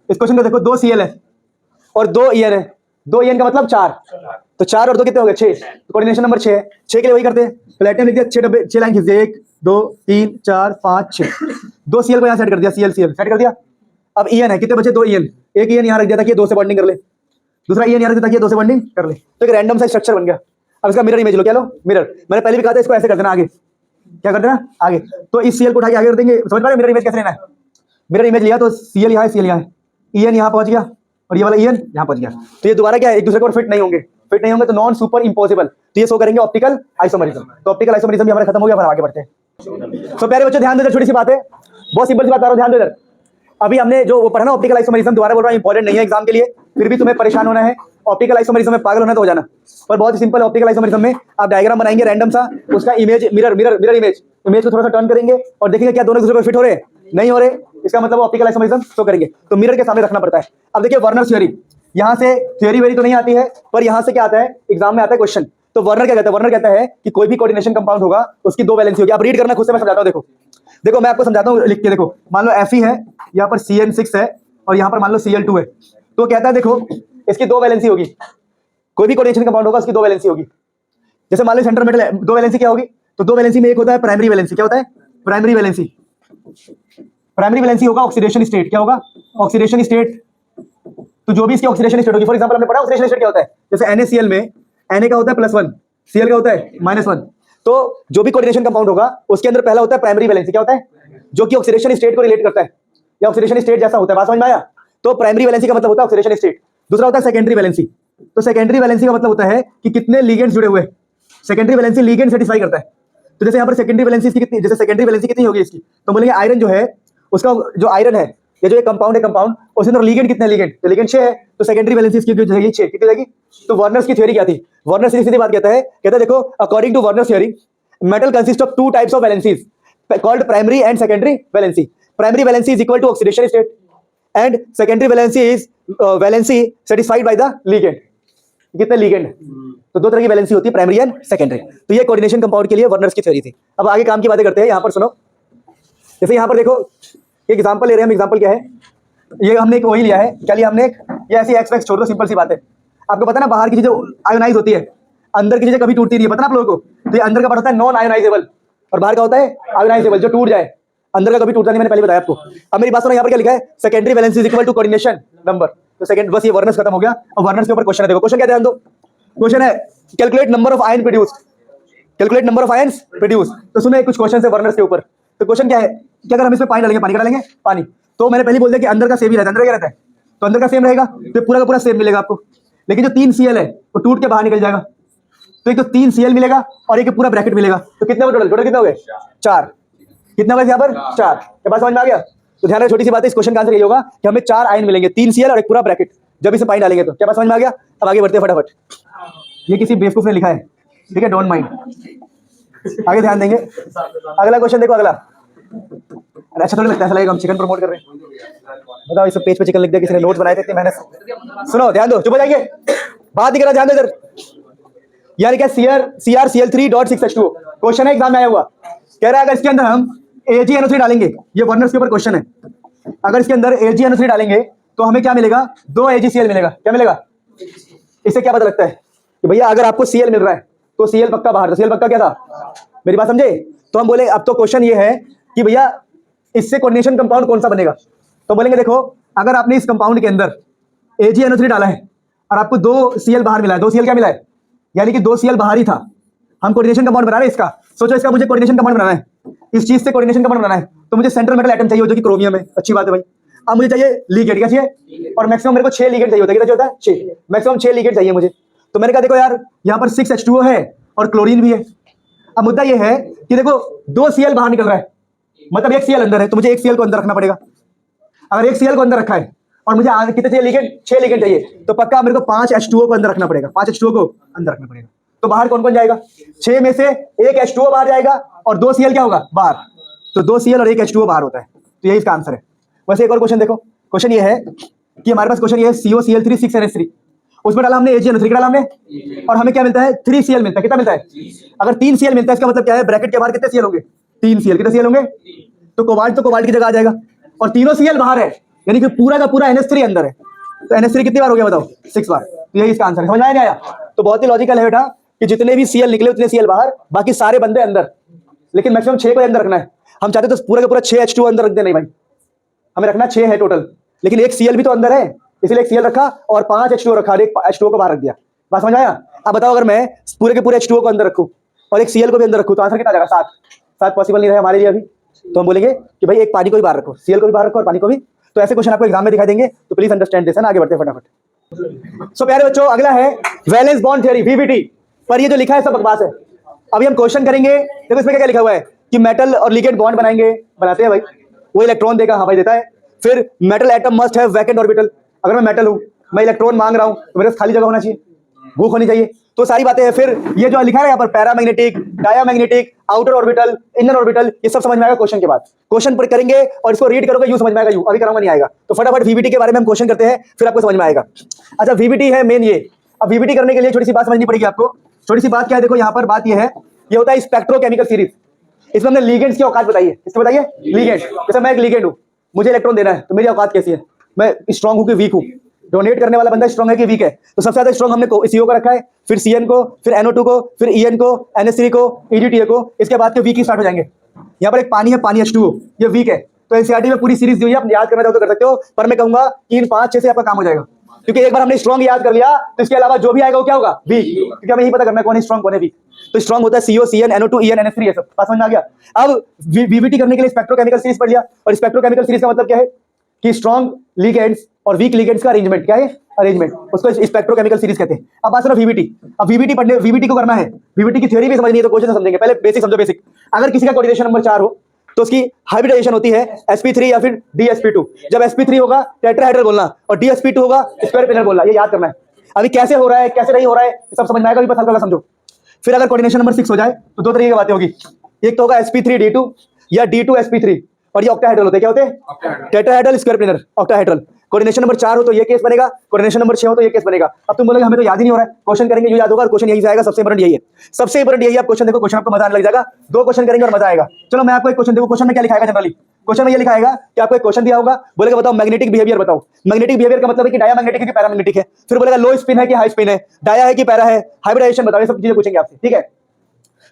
इस क्वेश्चन को। देखो 2 Cl है और 2 EN है, 2 EN का मतलब 4, तो 4 और 2 कितने हो गए? 6। तो कोऑर्डिनेशन नंबर 6 है, 6 के लिए वही करते हैं, प्लेटिनम लिख दिया, 6 डब्बे 6 लाइन खींच दिया, 1 2 3 4 5 6। 2 Cl को यहाँ सेट कर दिया, Cl सेट कर दिया। अब EN है, कितने बचे? 2 EN, एक EN यहाँ रख दिया था कि 2 से बॉन्डिंग कर ले, दूसरा EN यहाँ रख दिया था कि 2 से बॉन्डिंग कर ले। तो एक रैंडम सा स्ट्रक्चर बन गया। अब इसका मिरर इमेज लो, क्या लो? मिरर। मैंने पहले भी कहा था इसको ऐसे कर देना, आगे क्या कर देना? आगे। तो इस Cl को उठा के आगे कर देंगे, समझ पा रहे? मिरर इमेज कैसे लेना है? मिरर इमेज लिया तो Cl यहाँ है, Cl यहाँ है, EN यहाँ पहुंच गया और ये वाला EN यहाँ पहुंच गया। तो ये दोबारा क्या है? एक दूसरे को फिट नहीं होंगे, फिट नहीं होंगे तो नॉन सुपर इम्पॉसिबल, तो ये शो करेंगे ऑप्टिकल आइसोमरिज्म। तो ऑप्टिकल आइसोमरिज्म भी हमारा खत्म हो गया, आगे बढ़ते हैं। तो प्यारे बच्चों ध्यान दो, छोटी सी बात है, बहुत सिंपल सी बात आ रहा है, ध्यान दो इधर। अभी हमने जो वो पढ़ा ना ऑप्टिकल आइसोमरिज्म, दोबारा बोल रहा हूं इंपॉर्टेंट नहीं है एग्जाम के लिए, फिर भी तुम्हें परेशान होना है। ऑप्टिकल आइसोमरिज्म में पागल होना तो हो जाना, पर बहुत ही सिंपल है। ऑप्टिकल आइसोमरिज्म में आप डायग्राम बनाएंगे रैंडम सा, उसका इमेज मिरर इमेज को थोड़ा सा टर्न करेंगे और देखेंगे क्या दोनों दूसरे पर फिट हो रहे नहीं हो रहे, इसका मतलब ऑप्टिकल आइसोमरिज्म शो करेंगे। तो मिरर के सामने रखना पड़ता है। अब देखिए वर्नर थ्योरी, यहाँ से थ्योरी वेरी तो नहीं आती है, पर यहाँ से क्या आता है? एग्जाम में आता है क्वेश्चन। तो वर्नर क्या कहता है? वर्नर कहता है कि कोई भी कोऑर्डिनेशन कंपाउंड होगा उसकी 2 वैलेंसी होगी। आप रीड करना खुद से, मैं समझाता हूं। देखो देखो मैं आपको समझाता हूँ लिख के, देखो मान लो Fe है, यहाँ पर CN6 है और यहाँ पर मान लो Cl2 है। तो कहता है देखो इसकी दो वैलेंसी होगी, कोई भी कोऑर्डिनेशन कंपाउंड होगा उसकी दो वैलेंसी होगी। जैसे मान लो सेंटर मेटल है, दो वैलेंसी क्या होगी, तो दो वैलेंसी में एक होता है प्राइमरी वैलेंसी। क्या होता है? Primary valency. प्राइमरी वैलेंसी होगा ऑक्सीडेशन स्टेट। क्या होगा? Oxidation state. तो जो भी इसकी ऑक्सीडेशन स्टेट होगी, फॉर एग्जांपल हमने पढ़ा ऑक्सीडेशन स्टेट क्या होता है, जैसे NaCl में Na का होता है +1, Cl का होता है -1। तो जो भी कोऑर्डिनेशन कंपाउंड होगा उसके अंदर पहला होता है प्राइमरी वैलेंसी। क्या होता है? जो कि ऑक्सीडेशन स्टेट को रिलेट करता है या ऑक्सीडेशन स्टेट जैसा होता है। बात समझ में आया? तो प्राइमरी वैलेंसी का मतलब होता है ऑक्सीडेशन स्टेट। दूसरा होता है सेकेंडरी वैलेंसी। तो सेकेंडरी वैलेंसी का मतलब होता है कि कितने लिगेंड्स जुड़े हुए हैं। सेकेंडरी वैलेंसी लिगेंड सेटिस्फाई करता है। तो जैसे यहाँ पर सेकेंडरी वैलेंसी इसकी कितनी, जैसे सेकेंडरी वैलेंसी कितनी होगी इसकी, तो बोलेंगे आयरन जो है उसका, जो आयरन है ये जो एक कंपाउंड है, कंपाउंड उसके अंदर लिगेंड कितने, लिगेंड तो लिगेंड 6 है, तो सेकेंडरी वैलेंसी इसकी जाएगी 6। कितनी जाएगी? तो वर्नर्स की थ्योरी क्या थी? वर्नर सीधी बात कहता है देखो according to Werner's theory metal consist of two types of valencies called primary and secondary valency. Primary valency is equal to oxidation state and secondary valency is valency satisfied by the ligand. कितने ligand? तो दो तरह की valency होती है, primary and secondary. तो ये coordination compound के लिए वर्नर्स की थ्योरी थी। अब आगे काम की बातें करते हैं। यहाँ पर सुनो, जैसे यहाँ पर देखो एग्जांपल ले रहे हैं हम। एग्जांपल क्या है? ये हमने एक वही लिया है, क्या लिया हमने एक, ये ऐसी एक्स छोड़ दो, सिंपल सी बात है। आपको पता ना बाहर की चीजें आयोनाइज होती है, अंदर की चीजें कभी टूटती नहीं है, पता ना आप लोगों को। तो ये अंदर का पार्ट होता है नॉन आयोनाइजेबल और बाहर का होता है आयोनाइजेबल, जो टूट जाए। अंदर का कभी टूटता नहीं, मैंने पहले बताया आपको। अब मेरी बात सुनो, यहाँ पर क्या लिखा है? Secondary valency is equal to coordination number. तो सेकंड, बस ये वर्नर्स खत्म हो गया। अब वर्नर्स के ऊपर क्वेश्चन है, देखो क्वेश्चन क्या, ध्यान दो। क्वेश्चन है calculate number of ion produced, calculate number of ions produced. तो सुनो कुछ क्वेश्चन है वर्नर्स के ऊपर। तो क्वेश्चन क्या है कि अगर हम इसमें पानी डालेंगे, पानी का डालेंगे पानी, तो मैंने पहले बोल दिया कि अंदर का सेम ही रहता है। अंदर क्या रहता है? तो अंदर का सेम रहेगा, तो पूरा का पूरा सेम मिलेगा आपको। लेकिन जो 3 Cl है वो टूट के बाहर निकल जाएगा। तो एक तो 3 Cl मिलेगा और एक पूरा ब्रैकेट मिलेगा। तो कितने टोटल, टोटल कितने हो गए? 4। कितना होगा यहाँ पर? 4। क्या बात समझ में आ गया? तो ध्यान रखो, छोटी सी बात है, इस क्वेश्चन का आंसर यही होगा कि हमें 4 आयन मिलेंगे, 3 Cl और एक पूरा ब्रैकेट, जब इसे पानी डालेंगे तो। क्या बात समझ में आ गया? अब आगे बढ़ते हैं फटाफट। ये किसी बेवकूफ ने लिखा है, ठीक है, डोंट माइंड, आगे ध्यान देंगे। अगला क्वेश्चन देखो, अगला। अरे अच्छा थोड़ी लगता है, ऐसा लगेगा हम चिकन प्रमोट कर रहे हैं। बताओ, इस पेज पे चिकन लिख दिया किसी ने, नोट्स बनाए थे इतनी मेहनत से। सुनो ध्यान दो, चुप हो जाइए, बात नहीं करना, ध्यान दो इधर। यानी क्या Cr(6H2O) क्वेश्चन है, एग्जाम में आया हुआ। कह रहा है अगर इसके अंदर हम AgNO3 डालेंगे, ये वर्नर्स के ऊपर क्वेश्चन है। अगर इसके अंदर AgNO3 डालेंगे तो हमें क्या मिलेगा? 2 AgCl मिलेगा। क्या मिलेगा? इससे क्या पता लगता है कि भैया अगर आपको Cl मिल रहा है तो Cl पक्का बाहर, तो Cl पक्का क्या था? मेरी बात समझे? तो हम बोले अब तो क्वेश्चन ये है कि भैया इससे कोऑर्डिनेशन कंपाउंड कौन सा बनेगा। तो बोलेंगे देखो अगर आपने इस कंपाउंड के अंदर AgNO3 डाला है और आपको 2 Cl बाहर मिला है, 2 Cl क्या मिला है, यानी कि 2 Cl बाहर ही था। हम कोऑर्डिनेशन कंपाउंड बना रहे हैं इसका। सोचो इसका मुझे कोऑर्डिनेशन कंपाउंड बनाना है, इस चीज से कोऑर्डिनेशन कंपाउंड बनाना है, तो मुझे सेंट्रल मेटल एटम चाहिए जो कि क्रोमियम है। अच्छी बात है भाई। अब मुझे चाहिए लिगेंड, क्या चाहिए? और मैक्सिमम मेरे को 6 लिगेंड चाहिए होता है। कितना होता है? 6, मैक्सिमम 6 लिगेंड चाहिए मुझे। तो मैंने कहा देखो यार यहाँ पर 6H2O है और क्लोरीन भी है। अब मुद्दा ये है कि देखो 2 Cl बाहर निकल रहा है, मतलब 1 Cl अंदर है, तो मुझे 1 Cl को अंदर रखना पड़ेगा। अगर 1 Cl को अंदर रखा है और मुझे आगे कितने चाहिए लिगेंड? 6 लिगेंड चाहिए, तो पक्का मेरे को 5 H2O को अंदर रखना पड़ेगा। 5 H2O को अंदर रखना पड़ेगा। तो बाहर कौन कौन जाएगा? 6 में से 1 H2O बाहर जाएगा और 2 Cl क्या होगा? बाहर। तो 2 Cl और 1 H2O बाहर होता है। तो यही इसका आंसर है। वैसे एक और क्वेश्चन देखो, क्वेश्चन ये है कि हमारे पास क्वेश्चन ये है COCl3 6NH3, उसमें डाला हमने AgNO3 डाला हमने, और हमें क्या मिलता है? 3 Cl मिलता है। कितना मिलता है? अगर 3 Cl मिलता है इसका मतलब क्या है? ब्रैकेट के बाहर कितने Cl होंगे? 3 Cl। कितने Cl होंगे? तो कोबाल्ट की जगह आ जाएगा, और तीनों Cl बाहर है, यानी कि पूरा का पूरा NH3 अंदर है। तो NH3 कितनी बार हो गया बताओ? 6 बार। तो यही इसका आंसर है। समझ में आया? तो बहुत ही लॉजिकल है बेटा कि जितने भी Cl निकले उतने Cl बाहर, बाकी सारे बंदे अंदर, लेकिन मैक्सिमम 6 को अंदर रखना है। हम चाहते तो पूरा का पूरा 6 H2O अंदर रख दे, नहीं भाई, हमें रखना 6 है टोटल, लेकिन 1 Cl भी तो अंदर है, इसलिए 1 Cl रखा और 5 H2O रखा, 1 H2O को बाहर रख दिया। बात समझ आया? अब बताओ अगर मैं पूरे के पूरे H2O को अंदर रखूं और 1 Cl को भी अंदर रखूं तो आंसर कितना आ जाएगा? 7। 7 पॉसिबल नहीं है हमारे लिए अभी, तो हम बोलेंगे कि भाई एक पानी को भी बाहर रखो, Cl को भी बाहर रखो और पानी को भी। तो ऐसे क्वेश्चन आपको एग्जाम में दिखाई देंगे, तो प्लीज अंडरस्टैंड दिस। आगे बढ़ते फटाफट। सो प्यारे बच्चों, अगला है वैलेंस बॉन्ड थ्योरी, VBT। पर ये जो लिखा है सब बकवास है। अभी हम क्वेश्चन करेंगे, देखो इसमें क्या लिखा हुआ है कि मेटल और लिगेंड बॉन्ड बनाएंगे, बनाते हैं भाई, वो इलेक्ट्रॉन देगा, हाँ भाई देता है। फिर metal atom must have vacant orbital, अगर मैं मेटल हूं, मैं इलेक्ट्रॉन मांग रहा हूं, तो मेरे पास खाली जगह होना चाहिए, भूख होनी चाहिए। तो सारी बातें हैं। फिर ये जो लिखा है यहाँ पर paramagnetic, diamagnetic, outer orbital, inner orbital, ये सब समझ में आएगा क्वेश्चन के बाद। क्वेश्चन पर करेंगे और इसको रीड करोगे, यू समझ में आएगा, यू अभी कराऊंगा नहीं आएगा। तो फटाफट VBT के बारे में हम क्वेश्चन करते हैं, फिर आपको समझ में आएगा। अच्छा VBT है मेन ये। अब VBT करने के लिए छोटी सी बात समझनी पड़ेगी आपको। छोटी सी बात क्या है, देखो यहाँ पर बात ये है, ये होता है स्पेक्ट्रोकेमिकल सीरीज। इसमें हमने लिगेंड्स की औकात बताई है। किसको बताइए? लिगेंड। जैसे मैं एक लिगेंड हूँ, मुझे इलेक्ट्रॉन देना है, तो मेरी औकात कैसी है? मैं स्ट्रांग हूँ कि वीक हूँ? डोनेट करने वाला बंदा स्ट्रांग है कि वीक है? तो सबसे ज्यादा स्ट्रांग हमने सीओ को रखा है, फिर सीएन को, फिर NO2 को, फिर EN को, NH3 को, EDTA को, इसके बाद के वीक ही स्टार्ट हो जाएंगे। यहाँ पर एक पानी है, पानी H2O, ये वीक है। तो एनसीईआरटी में पूरी सीरीज दी हुई है, आप याद करना चाहो तो कर सकते हो, पर मैं कहूंगा 3, 5, 6 से आपका काम हो जाएगा, क्योंकि एक बार हमने स्ट्रांग याद कर लिया तो इसके अलावा जो भी आएगा वो क्या होगा? वीक, क्योंकि हमें यही पता करना है कौन है स्ट्रांग कौन है वीक। तो स्ट्रांग होता है CO, CN, NO2, EN, NH3, ये सब बात समझ में आ गया। अब VVT करने के लिए स्पेक्ट्रोकेमिकल सीरीज पढ़ लिया, और स्पेक्ट्रोकेमिकल सीरीज का मतलब क्या है कि स्ट्रांग लिगेंड्स और वीक लिगेंड्स का अरेंजमेंट। क्या है? अरेंजमेंट, उसको स्पेक्ट्रोकेमिकल सीरीज कहते हैं। अब बात सुनो VVT। अब VVT पढ़ने, VVT को करना है, VVT की थ्योरी भी समझनी है तो क्वेश्चन समझेंगे। पहले बेसिक समझो, बेसिक। अगर किसी का कोऑर्डिनेशन नंबर 4 हो तो उसकी हाइब्रिडाइजेशन होती है sp3 या फिर dsp2। जब sp3 होगा टेट्राहेड्रल बोलना, और dsp2 होगा स्क्वायर पिनर बोलना, ये याद करना है। अभी कैसे हो रहा है, कैसे नहीं हो रहा है, सब समझ में आएगा, भी पता चलेगा, समझो। फिर अगर कोऑर्डिनेशन नंबर 6 हो जाए तो दो तरीके की बातें होगी। एक तो होगा sp3d2 या d2sp3, और ये ऑक्टाहेड्रल होते हैं। क्या होते हैं? टेट्राहेड्रल, स्क्वायर पिनर, ऑक्टाहेड्रल। कोऑर्डिनेशन नंबर 4 हो तो ये केस बनेगा, कोऑर्डिनेशन नंबर 6 हो तो ये केस बनेगा। अब तुम बोलोगे हमें तो याद ही नहीं हो रहा है, क्वेश्चन करेंगे जो याद होगा, और क्वेश्चन यही से आएगा। सबसे इंपॉर्टेंट यही है, सबसे इंपॉर्टेंट यही है। आप क्वेश्चन देखो, क्वेश्चन आपको मजा आने लग जाएगा। 2 क्वेश्चन करेंगे और मजा आएगा। चलो मैं आपको एक क्वेश्चन देखो, क्वेश्चन में क्या लिखाएगा जनरली? क्वेश्चन में ये लिखाएगा कि आपको एक क्वेश्चन दिया होगा, बोलेगा बताओ मैग्नेटिक बिहेवियर बताओ। मैग्नेटिक बिहेवियर का मतलब है कि डायमैग्नेटिक है कि पैरामैग्नेटिक है। फिर बोलेगा लो स्पिन है कि हाई स्पिन है, डाया है कि पैरा है, हाइब्रिडाइजेशन बताओ। ये सब चीजें पूछेंगे आपसे, ठीक है?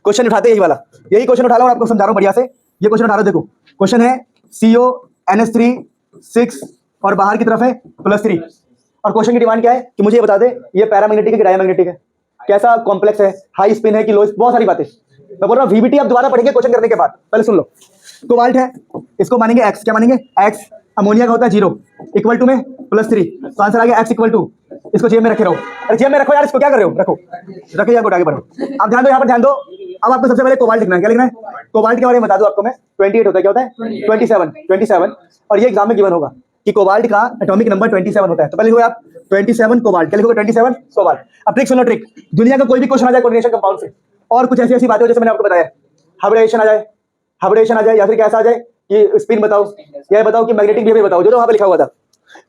क्वेश्चन उठाते यही वाला, यही क्वेश्चन उठा लो और आपको समझा रहा हूं बढ़िया से। ये क्वेश्चन उठा लो, देखो क्वेश्चन है CO NH3 6 और बाहर की तरफ है +3, और क्वेश्चन की डिमांड क्या है कि मुझे ये बता दे ये पैरामैग्नेटिक है कि डायमैग्नेटिक है, कैसा कॉम्प्लेक्स है, हाई स्पिन है कि लो, बहुत सारी बातें। मैं बोल रहा हूँ VVT आप दोबारा पढ़ेंगे क्वेश्चन करने के बाद, पहले सुन लो। कोबाल्ट है, इसको मानेंगे x, क्या मानेंगे? x। अमोनिया का होता है 0 इक्वल टू में +3, तो आंसर आ गया x इक्वल टू, इसको जेब में रखे रहो। अरे जेब में रखो यार, इसको क्या कर रहे हो? रखो, रखिए, आपको आगे बढ़ो। अब ध्यान दो, यहाँ पर ध्यान दो। अब आपको सबसे पहले कोबाल्ट लिखना है। क्या लिखना है? कोबाल्ट के बारे में बता दूं आपको मैं, 28 होता है। क्या होता है? 27, और ये एग्जाम में गिवन होगा कि कोबाल्ट का एटॉमिक नंबर 27 होता है। तो पहले लिखो आप 27 कोबाल्ट। क्या लिखोगे? 27 कोबाल्ट। अब ट्रिक सुनो, ट्रिक। दुनिया का कोई भी क्वेश्चन आ जाए कोऑर्डिनेशन कंपाउंड से, और कुछ ऐसी ऐसी बातें हो जैसे मैंने आपको बताया, हाइब्रिडाइजेशन आ जाए, हाइब्रिडाइजेशन आ जाए, या फिर कैसा आ जाए कि स्पिन बताओ, या बताओ कि मैग्नेटिक बिहेवियर बताओ, जो वहां पे लिखा हुआ था।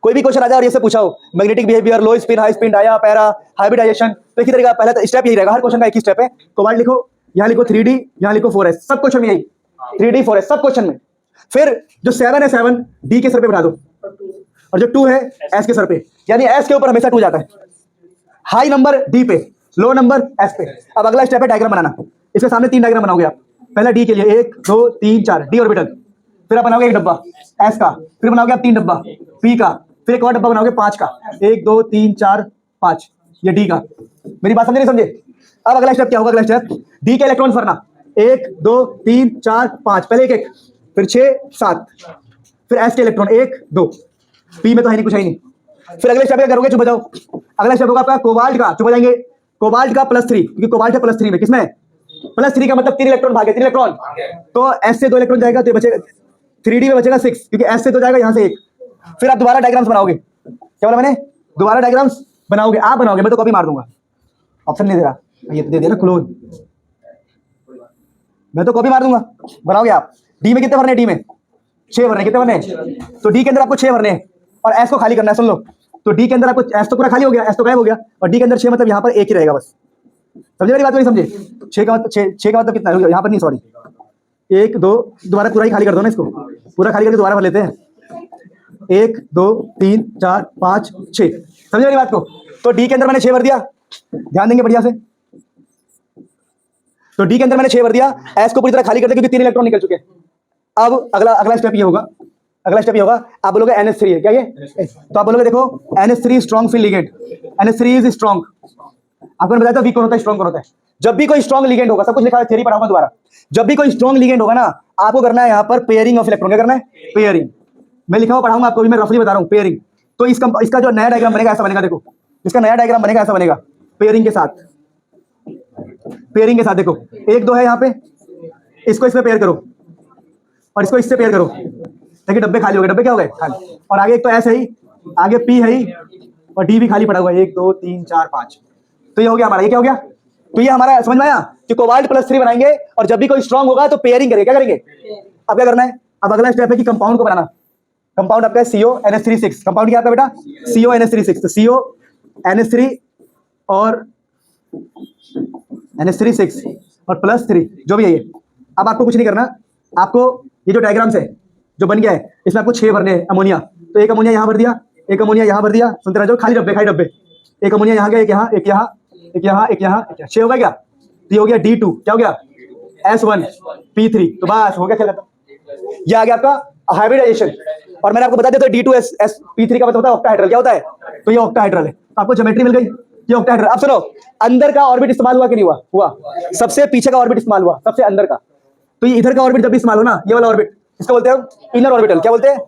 कोई भी क्वेश्चन आ जाए और ये से पूछा हो magnetic behaviour, low spin, high spin, dia, para, hybridisation, तो एक ही तरीका, पहला स्टेप यही रहेगा। हर क्वेश्चन का एक ही स्टेप है। कोबाल्ट लिखो, यहाँ लिखो 3D, यहाँ लिखो 4S, सब क्वेश्चन में यही 3D 4S, सब क्वेश्चन में। फिर जो 7 है, 7 D के सर पे बिठा दो, और जो 2 है S के सर पे, यानी S के ऊपर हमेशा 2 जाता है। हाई नंबर D पे, लो नंबर S पे। अब अगला स्टेप है डायग्राम बनाना। इसके सामने 3 डायग्राम बनाओगे आप। पहला D के लिए 1 2 3 4 D ऑर्बिटल, फिर आप बनाओगे एक डब्बा S का, फिर बनाओगे आप 3 डब्बा P का, फिर एक और डब्बा बनाओगे 5 का, 1 2 3 4 5, ये D का। मेरी बात समझे नहीं समझे? अब अगला स्टेप क्या होगा? अगला स्टेप D के इलेक्ट्रॉन भरना, 1 2 3 4 5, पहले एक, फिर 6 7, फिर S के इलेक्ट्रॉन 1 2, P में तो है नहीं, कुछ है ही नहीं। फिर अगले स्टेप क्या करोगे? चुप हो जाओ। अगला स्टेप होगा आपका कोबाल्ट का, चुप हो जाएंगे, कोबाल्ट का +3, क्योंकि कोबाल्ट है +3 में। किसमें? +3 का मतलब 3 इलेक्ट्रॉन भागे, 3 इलेक्ट्रॉन, तो S से 2 इलेक्ट्रॉन जाएगा, तो बचेगा 3D में बचेगा 6, क्योंकि S से तो जाएगा, यहाँ से 1। फिर आप दोबारा डायग्राम्स बनाओगे। क्या बोला मैंने? दोबारा डायग्राम्स बनाओगे, आप बनाओगे, मैं तो कॉपी मार दूंगा, ऑप्शन नहीं दे रहा, ये दे देना क्लोज, मैं तो कॉपी मार दूंगा, बनाओगे आप। D में कितने भरने? D में 6 भरने। कितने भरने? तो D के अंदर आपको 6 भरने हैं, और S को खाली करना है। सुन लो, तो D के अंदर आपको, S तो पूरा खाली हो गया, S तो गायब हो गया, और D के अंदर 6 मतलब यहाँ पर 1 ही रहेगा बस। समझे मेरी बात? नहीं समझे? 6 का मतलब कितना है? यहाँ पर नहीं, सॉरी, 1 2, दोबारा पूरा ही खाली कर दो ना, इसको पूरा खाली करके दोबारा भर लेते हैं। 1 2 3 4 5 6, समझे मेरी बात को? तो D के अंदर मैंने 6 भर दिया, ध्यान देंगे बढ़िया से। तो D के अंदर मैंने 6 भर दिया, S को पूरी तरह खाली कर दिया, क्योंकि 3 इलेक्ट्रॉन निकल चुके हैं। अब अगला स्टेप ये होगा, अगला स्टेप ये होगा, आप बोलोगे NH3 है क्या ये? तो आप बोलोगे देखो NH3 strong field ligand, NH3 is strong. आपको बताया था वीक कौन होता है, स्ट्रॉन्ग कौन होता है। जब भी कोई स्ट्रॉन्ग लिगेंड होगा, सब कुछ लिखा है, थ्योरी पढ़ाऊंगा दोबारा। जब भी कोई स्ट्रॉन्ग लिगेंड होगा ना, आपको करना है यहाँ पर पेयरिंग ऑफ इलेक्ट्रॉन। क्या करना है? पेयरिंग। मैं लिखा हुआ पढ़ाऊंगा आपको, भी मैं रफली बता रहा हूँ, पेयरिंग। तो इसका जो नया डायग्राम बनेगा ऐसा बनेगा, देखो इसका नया डायग्राम बनेगा ऐसा बनेगा, पेयरिंग के साथ, पेयरिंग के साथ। देखो 1 2 है यहाँ पे, इसको इसमें पेयर करो, और इसको इससे पेयर करो, देखिए डब्बे खाली हो गए। डब्बे क्या हो गए? खाली। और आगे एक तो S है ही, आगे P है ही, और D भी खाली पड़ा हुआ है, 1 2 3 4 5। तो ये हो गया हमारा, ये क्या हो गया? तो ये हमारा समझ में आया कि कोबाल्ट +3 बनाएंगे, और जब भी कोई स्ट्रॉन्ग होगा तो पेयरिंग करेंगे। क्या करेंगे? अब क्या करना है? अब अगला स्टेप है कि कंपाउंड को बनाना। कंपाउंड आपका है CO NH3 6। कंपाउंड क्या आपका बेटा? CO NH3 6। तो CO NH3 और NH3 6 और +3, जो भी है ये, अब आपको कुछ नहीं करना, आपको ये जो डायग्राम्स है जो बन गया है इसमें आपको 6 भरने हैं अमोनिया। तो एक अमोनिया यहाँ भर दिया, एक अमोनिया यहाँ भर दिया, सुनते रहो, खाली डब्बे खाली डब्बे। एक अमोनिया यहाँ गया, एक यहाँ, एक यहाँ, एक यहाँ, एक यहाँ, 6 हो गया क्या? तो ये हो गया D2, क्या हो गया? S1P3। तो बस हो गया, खेल खत्म। ये आ गया आपका हाइब्रिडाइजेशन। और मैंने आपको बता दिया तो D2SsP3 का मतलब होता है ऑक्टाहेड्रल। क्या होता है? तो ये ऑक्टाहेड्रल है। तो आपको ज्योमेट्री मिल गई, ये ऑक्टाहेड्रल। अब सुनो, अंदर का ऑर्बिट इस्तेमाल हुआ कि नहीं हुआ? हुआ। सबसे पीछे का ऑर्बिट इस्तेमाल हुआ, सबसे अंदर का। तो ये इधर का ऑर्बिट जब भी इस्तेमाल हो ना, ये वाला ऑर्बिट, इसको बोलते हैं इनर ऑर्बिटल। क्या बोलते हैं?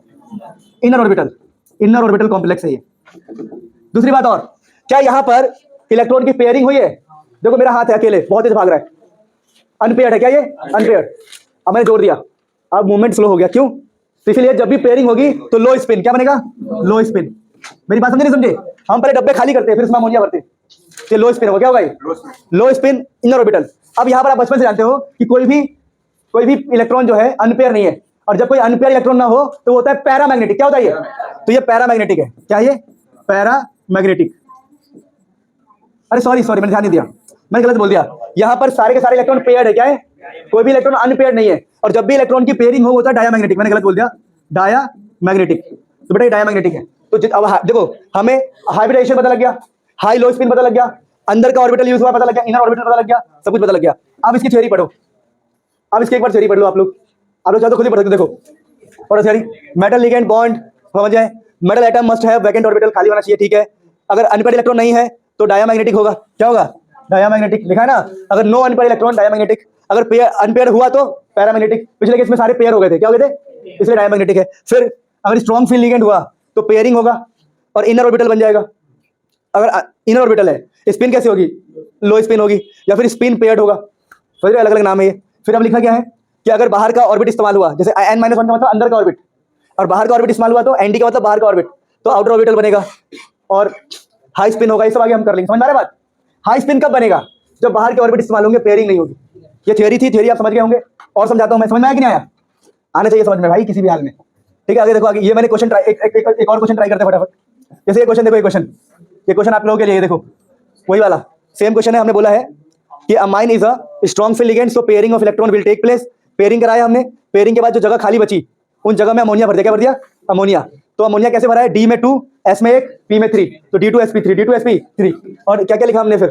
Inner orbital. Inner orbital complex है ये। दूसरी बात और, क्या यहाँ पर इलेक्ट्रॉन की पेयरिंग हुई है? देखो मेरा हाथ है अकेले, बहुत तेज भाग रहा है, अनपेयर्ड है। क्या ये? अनपेयर्ड। अब मैंने जोड़ दिया, अब मूवमेंट स्लो हो गया। क्यों? तो इसलिए जब भी पेयरिंग होगी तो लो स्पिन। क्या बनेगा? लो स्पिन। मेरी बात समझे नहीं समझे? हम पहले डब्बे खाली करते हैं, फिर इसमें अमोनिया भरते हैं। ये लो स्पिन होगा। क्या होगा? लो स्पिन इनर ऑर्बिटल। अब यहाँ पर आप बचपन से जानते हो कि कोई भी इलेक्ट्रॉन जो है अनपेयर नहीं है, और जब कोई अनपेयर इलेक्ट्रॉन ना हो तो वो होता है पैरामैग्नेटिक। क्या होता है ये? तो ये पैरामैग्नेटिक है। क्या ये? पैरामैग्नेटिक। अरे सॉरी मैंने ध्यान नहीं दिया, मैंने गलत बोल दिया। यहाँ पर सारे के सारे इलेक्ट्रॉन पेयर्ड है। क्या है? कोई भी इलेक्ट्रॉन अनपेयर्ड नहीं है। और जब भी इलेक्ट्रॉन की पेयरिंग हो वो होता है डायामैग्नेटिक। मैंने गलत बोल दिया, डायामैग्नेटिक। तो बेटा ये डायामैग्नेटिक है। तो अब देखो, हमें हाइब्रिडाइजेशन पता लग गया, हाई लो स्पिन पता लग गया, अंदर का ऑर्बिटल यूज हुआ पता लग गया, इनर ऑर्बिटल पता लग गया, सब कुछ पता लग गया। अब इसकी थ्योरी पढ़ो, अब इसकी एक बार थ्योरी पढ़ लो आप लोग चाहो तो खुद ही पढ़ सकते। देखो पढ़ो थ्योरी। मेटल लिगेंड बॉन्ड समझ जाए। Metal atom must have vacant orbital, खाली होना चाहिए, ठीक है। अगर अनपेयर्ड इलेक्ट्रॉन नहीं है तो डायामैग्नेटिक होगा। क्या होगा? डायामैग्नेटिक। लिखा है ना, अगर नो अनपेयर्ड इलेक्ट्रॉन डायामैग्नेटिक, अगर अनपेयर्ड हुआ तो पैरामैग्नेटिक। पिछले केस में सारे पेयर हो गए थे, क्या हो गए थे? इसलिए डायामैग्नेटिक है। फिर अगर स्ट्रॉन्ग फील्ड लिगेंड हुआ तो पेयरिंग होगा और इनर ऑर्बिटल बन जाएगा। अगर इनर ऑर्बिटल है, स्पिन कैसे होगी? लो स्पिन होगी, या फिर स्पिन पेयर्ड होगा। समझ रहे? अलग अलग नाम है ये। फिर अब लिखा क्या है कि अगर बाहर का ऑर्बिट इस्तेमाल हुआ, जैसे n-1 का मतलब अंदर का ऑर्बिट, और बाहर का ऑर्बिट इस्तेमाल हुआ तो nd का मतलब बाहर का ऑर्बिट, तो आउटर ऑर्बिटल बनेगा और हाई स्पिन होगा। ये सब आगे हम कर लेंगे। समझ आ रहा है बात? हाई स्पिन कब बनेगा? जब बाहर के ऑर्बिट इस्तेमाल होंगे, पेयरिंग नहीं होगी। ये थ्योरी थी, थ्योरी आप समझ गए होंगे। और समझाता हूं मैं, समझ में आया कि नहीं आया? आना चाहिए समझ में भाई, किसी भी हाल में। ठीक है, आगे देखो, आगे ये मैंने क्वेश्चन एक और क्वेश्चन ट्राई करते हैं फटाफट। जैसे ये क्वेश्चन देखो, ये क्वेश्चन आप लोगों के लिए देखो, वही वाला सेम क्वेश्चन है। हमने बोला है कि amine is a strong field ligand, so pairing of electron will take place. Pairing कराया हमने, पेयरिंग के बाद जो जगह खाली बची उन जगह में अमोनिया भर दिया। क्या भर दिया? अमोनिया। तो अमोनिया कैसे भरा है? D में 2, S में 1, P में 3, तो D2sp3, D2sp3। और क्या क्या लिखा हमने फिर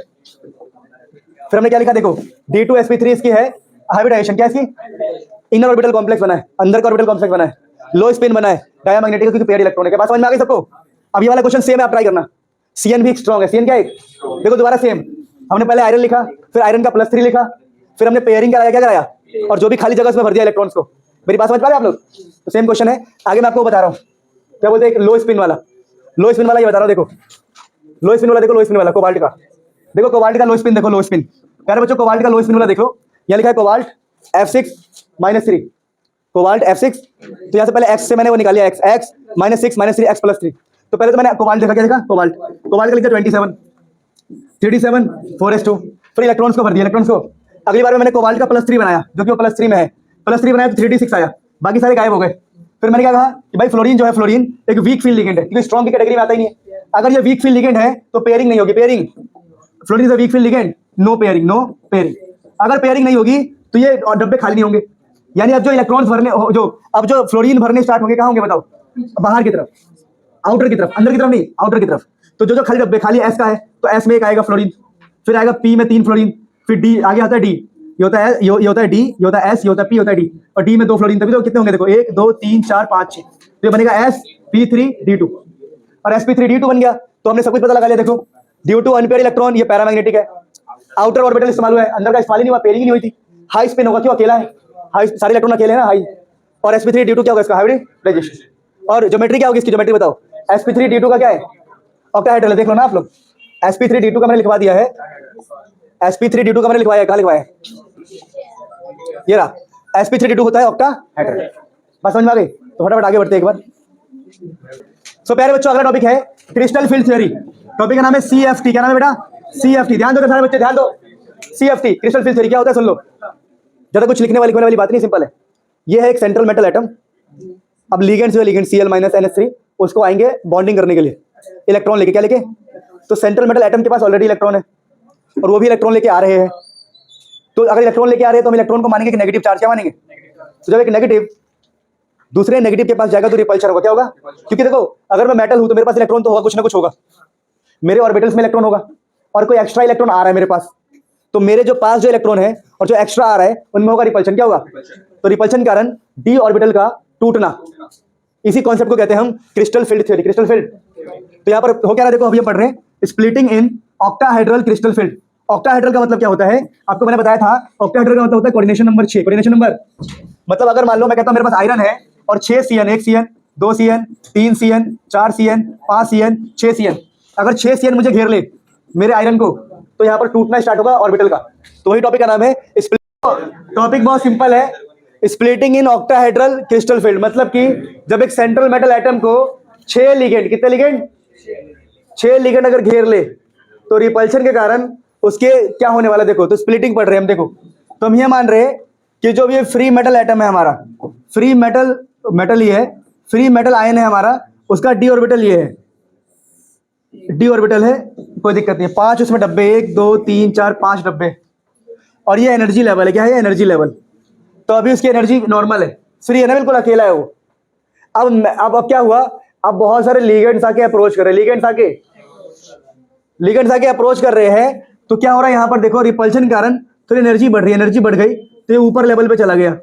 हमने क्या लिखा? देखो D2sp3 इसकी है हाइब्रिडाइजेशन। क्या इसकी? इनर ऑर्बिटल कॉम्प्लेक्स बना है, अंदर का ऑर्बिटल कॉम्प्लेक्स बना है, लो स्पिन बना है, डायामैग्नेटिक क्योंकि पेयर्ड इलेक्ट्रॉन है। क्या बात समझ में आ गई सबको? अब ये वाला क्वेश्चन सेम है, आप ट्राई करना। CN भी स्ट्रॉन्ग है। CN क्या है? देखो दोबारा सेम, हमने पहले आयरन लिखा, फिर आयरन का +3 लिखा, फिर हमने पेयरिंग कराया। क्या कराया? और जो भी खाली जगह उसमें भर दिया इलेक्ट्रॉन्स को। मेरी बात समझ पा रहे आप लोग? तो सेम क्वेश्चन है, आगे मैं आपको बता रहा हूँ। क्या बोलते हैं? लो स्पिन वाला, लो स्पिन वाला ये बता रहा हूँ। देखो लो स्पिन वाला, देखो लो स्पिन वाला कोबाल्ट का, देखो कोबाल्ट का लो स्पिन, देखो लो स्पिन। प्यारे बच्चों, कोबाल्ट का लो स्पिन वाला देखो, यहाँ लिखा है कोबाल्ट F6-3, कोबाल्ट F6। तो यहाँ से पहले x से मैंने वो निकाल लिया, x -6 -3 x +3। तो पहले तो मैंने कोबाल्ट देखा, क्या देखा? कोबाल्ट का लिखा 27 3d7 4s2। फिर इलेक्ट्रॉन्स को भर दिया, इलेक्ट्रॉन्स को। अगली बार में मैंने कोबाल्ट का +3 बनाया, जो कि वो +3 में है, +3 बनाया तो 3d6 आया, बाकी सारे गायब हो गए। फिर मैंने क्या कहा कि भाई फ्लोरीन जो है, फ्लोरीन एक वीक फील्ड लिगेंड है, क्योंकि स्ट्रॉन्ग की कैटेगरी में आता ही नहीं है। अगर ये वीक फील्ड लिगेंड है तो पेयरिंग नहीं होगी। Pairing, fluorine is a weak field ligand, no pairing, no pairing. अगर पेयरिंग नहीं होगी तो ये डब्बे खाली नहीं होंगे। यानी अब जो इलेक्ट्रॉन्स भरने अब जो फ्लोरीन भरने स्टार्ट होंगे, कहाँ होंगे बताओ? बाहर की तरफ, आउटर की तरफ, अंदर की तरफ नहीं, आउटर की तरफ। तो जो खाली डब्बे, खाली S का है तो S में एक आएगा फ्लोरीन, फिर आएगा P में 3 फ्लोरीन, फिर D आगे आता है D, ये होता है D, ये होता है S, ये होता है P, ये होता है D, और D में 2 फ्लोरीन। तभी तो कितने होंगे? देखो 1 2 3 4 5 6, तो ये बनेगा sp3d2, और sp3d2 बन गया। तो हमने सब कुछ पता लगा लिया। देखो ड्यू टू अनपेयर्ड इलेक्ट्रॉन, ये पैरामैग्नेटिक है। आउटर ऑर्बिटल इस्तेमाल हुआ है, अंदर का इस्तेमाल ही नहीं हुआ, पेयरिंग नहीं हुई थी। हाई स्पिन होगा, क्यों? अकेला है, हाई, सारे इलेक्ट्रॉन अकेले हैं ना, हाई। और sp3d2 क्या होगा? इसका हाइब्रिडाइजेशन। और ज्योमेट्री क्या होगी इसकी? ज्योमेट्री बताओ। sp3d2 का क्या है? ऑक्टाहेड्रल है, देख लो ना आप लोग। sp3d2 का मैंने लिखवा दिया है, sp3d2 का मैंने लिखवाया है। कहाँ लिखवाया है? ये रहा, sp3d2 होता है ऑक्टाहेड्रल। बात समझ में आ गई? तो फटाफट आगे बढ़ते हैं एक बार। सो प्यारे बच्चों, अगला टॉपिक है क्रिस्टल फील्ड थ्योरी। टॉपिक का नाम है CFT। क्या नाम है बेटा? CFT। ध्यान दो सारे बच्चे, ध्यान दो। CFT क्रिस्टल फील्ड थ्योरी क्या होता है सुन लो। ज्यादा कुछ लिखने वाली बात नहीं, सिंपल है। ये है एक सेंट्रल मेटल एटम। अब लिगेंड जो है, लिगेंड Cl- NH3, उसको आएंगे बॉन्डिंग करने के लिए इलेक्ट्रॉन लेके। क्या लेके? तो सेंट्रल मेटल एटम के पास ऑलरेडी इलेक्ट्रॉन है और वो भी इलेक्ट्रॉन लेके आ रहे हैं। तो अगर इलेक्ट्रॉन लेके आ रहे हैं तो हम इलेक्ट्रॉन को मानेंगे कि नेगेटिव चार्ज, क्या मानेंगे? तो जब एक नेगेटिव दूसरे नेगेटिव के पास जाएगा तो रिपल्शन होगा, क्या होगा? क्योंकि देखो अगर मैं मेटल हूं तो मेरे पास इलेक्ट्रॉन तो होगा, कुछ ना कुछ होगा, मेरे ऑर्बिटल्स में इलेक्ट्रॉन होगा और कोई एक्स्ट्रा इलेक्ट्रॉन आ रहा है मेरे पास, तो मेरे जो पास जो इलेक्ट्रॉन है और जो एक्स्ट्रा आ रहा है उनमें होगा रिपल्शन, क्या होगा? तो रिपल्शन के कारण डी ऑर्बिटल का टूटना, इसी कॉन्सेप्ट को कहते हैं हम crystal field theory, crystal field. तो यहाँ पर हो क्या रहा है, देखो अभी हम पढ़ रहे हैं splitting in octahedral crystal field. Octahedral का मतलब क्या होता है, आपको मैंने बताया था, ऑक्टाहेड्रल का मतलब होता है कोऑर्डिनेशन नंबर 6। कोऑर्डिनेशन नंबर मतलब अगर मान लो मैं कहता हूं मेरे पास आयरन है और 6 CN, 1 CN, 2 CN, 3 CN, 4 CN, 5 CN, 6 CN, अगर 6 CN मुझे घेर ले मेरे आयरन को, तो यहाँ पर टूटना स्टार्ट होगा ऑर्बिटल का। तो वही टॉपिक का नाम है टॉपिक बहुत सिंपल है, splitting in octahedral crystal field. मतलब कि जब एक सेंट्रल मेटल एटम को 6 लिगेंड, कितने लिगेंड? 6 लिगेंड अगर घेर ले तो रिपल्शन के कारण उसके क्या होने वाला, देखो तो स्प्लिटिंग पढ़ रहे हैं हम। देखो तो हम ये मान रहे हैं कि जो ये फ्री मेटल एटम है हमारा, फ्री मेटल ये है, फ्री मेटल आयन है हमारा, उसका डी ऑर्बिटल ये है, डी ऑर्बिटल है, कोई दिक्कत नहीं है, 5 उसमें डब्बे, 1 2 3 4 5 डब्बे, और ये एनर्जी लेवल है, क्या है? Energy level. तो अभी उसकी एनर्जी नॉर्मल है, फ्री है ना, बिल्कुल अकेला है वो। अब क्या हुआ, अब बहुत सारे लिगेंड्स आके अप्रोच कर रहे हैं, लिगेंड्स आके अप्रोच कर रहे हैं, तो क्या हो रहा है यहाँ पर देखो, रिपल्शन के कारण थोड़ी एनर्जी बढ़ रही है, एनर्जी बढ़ गई तो ये ऊपर लेवल पे चला गया,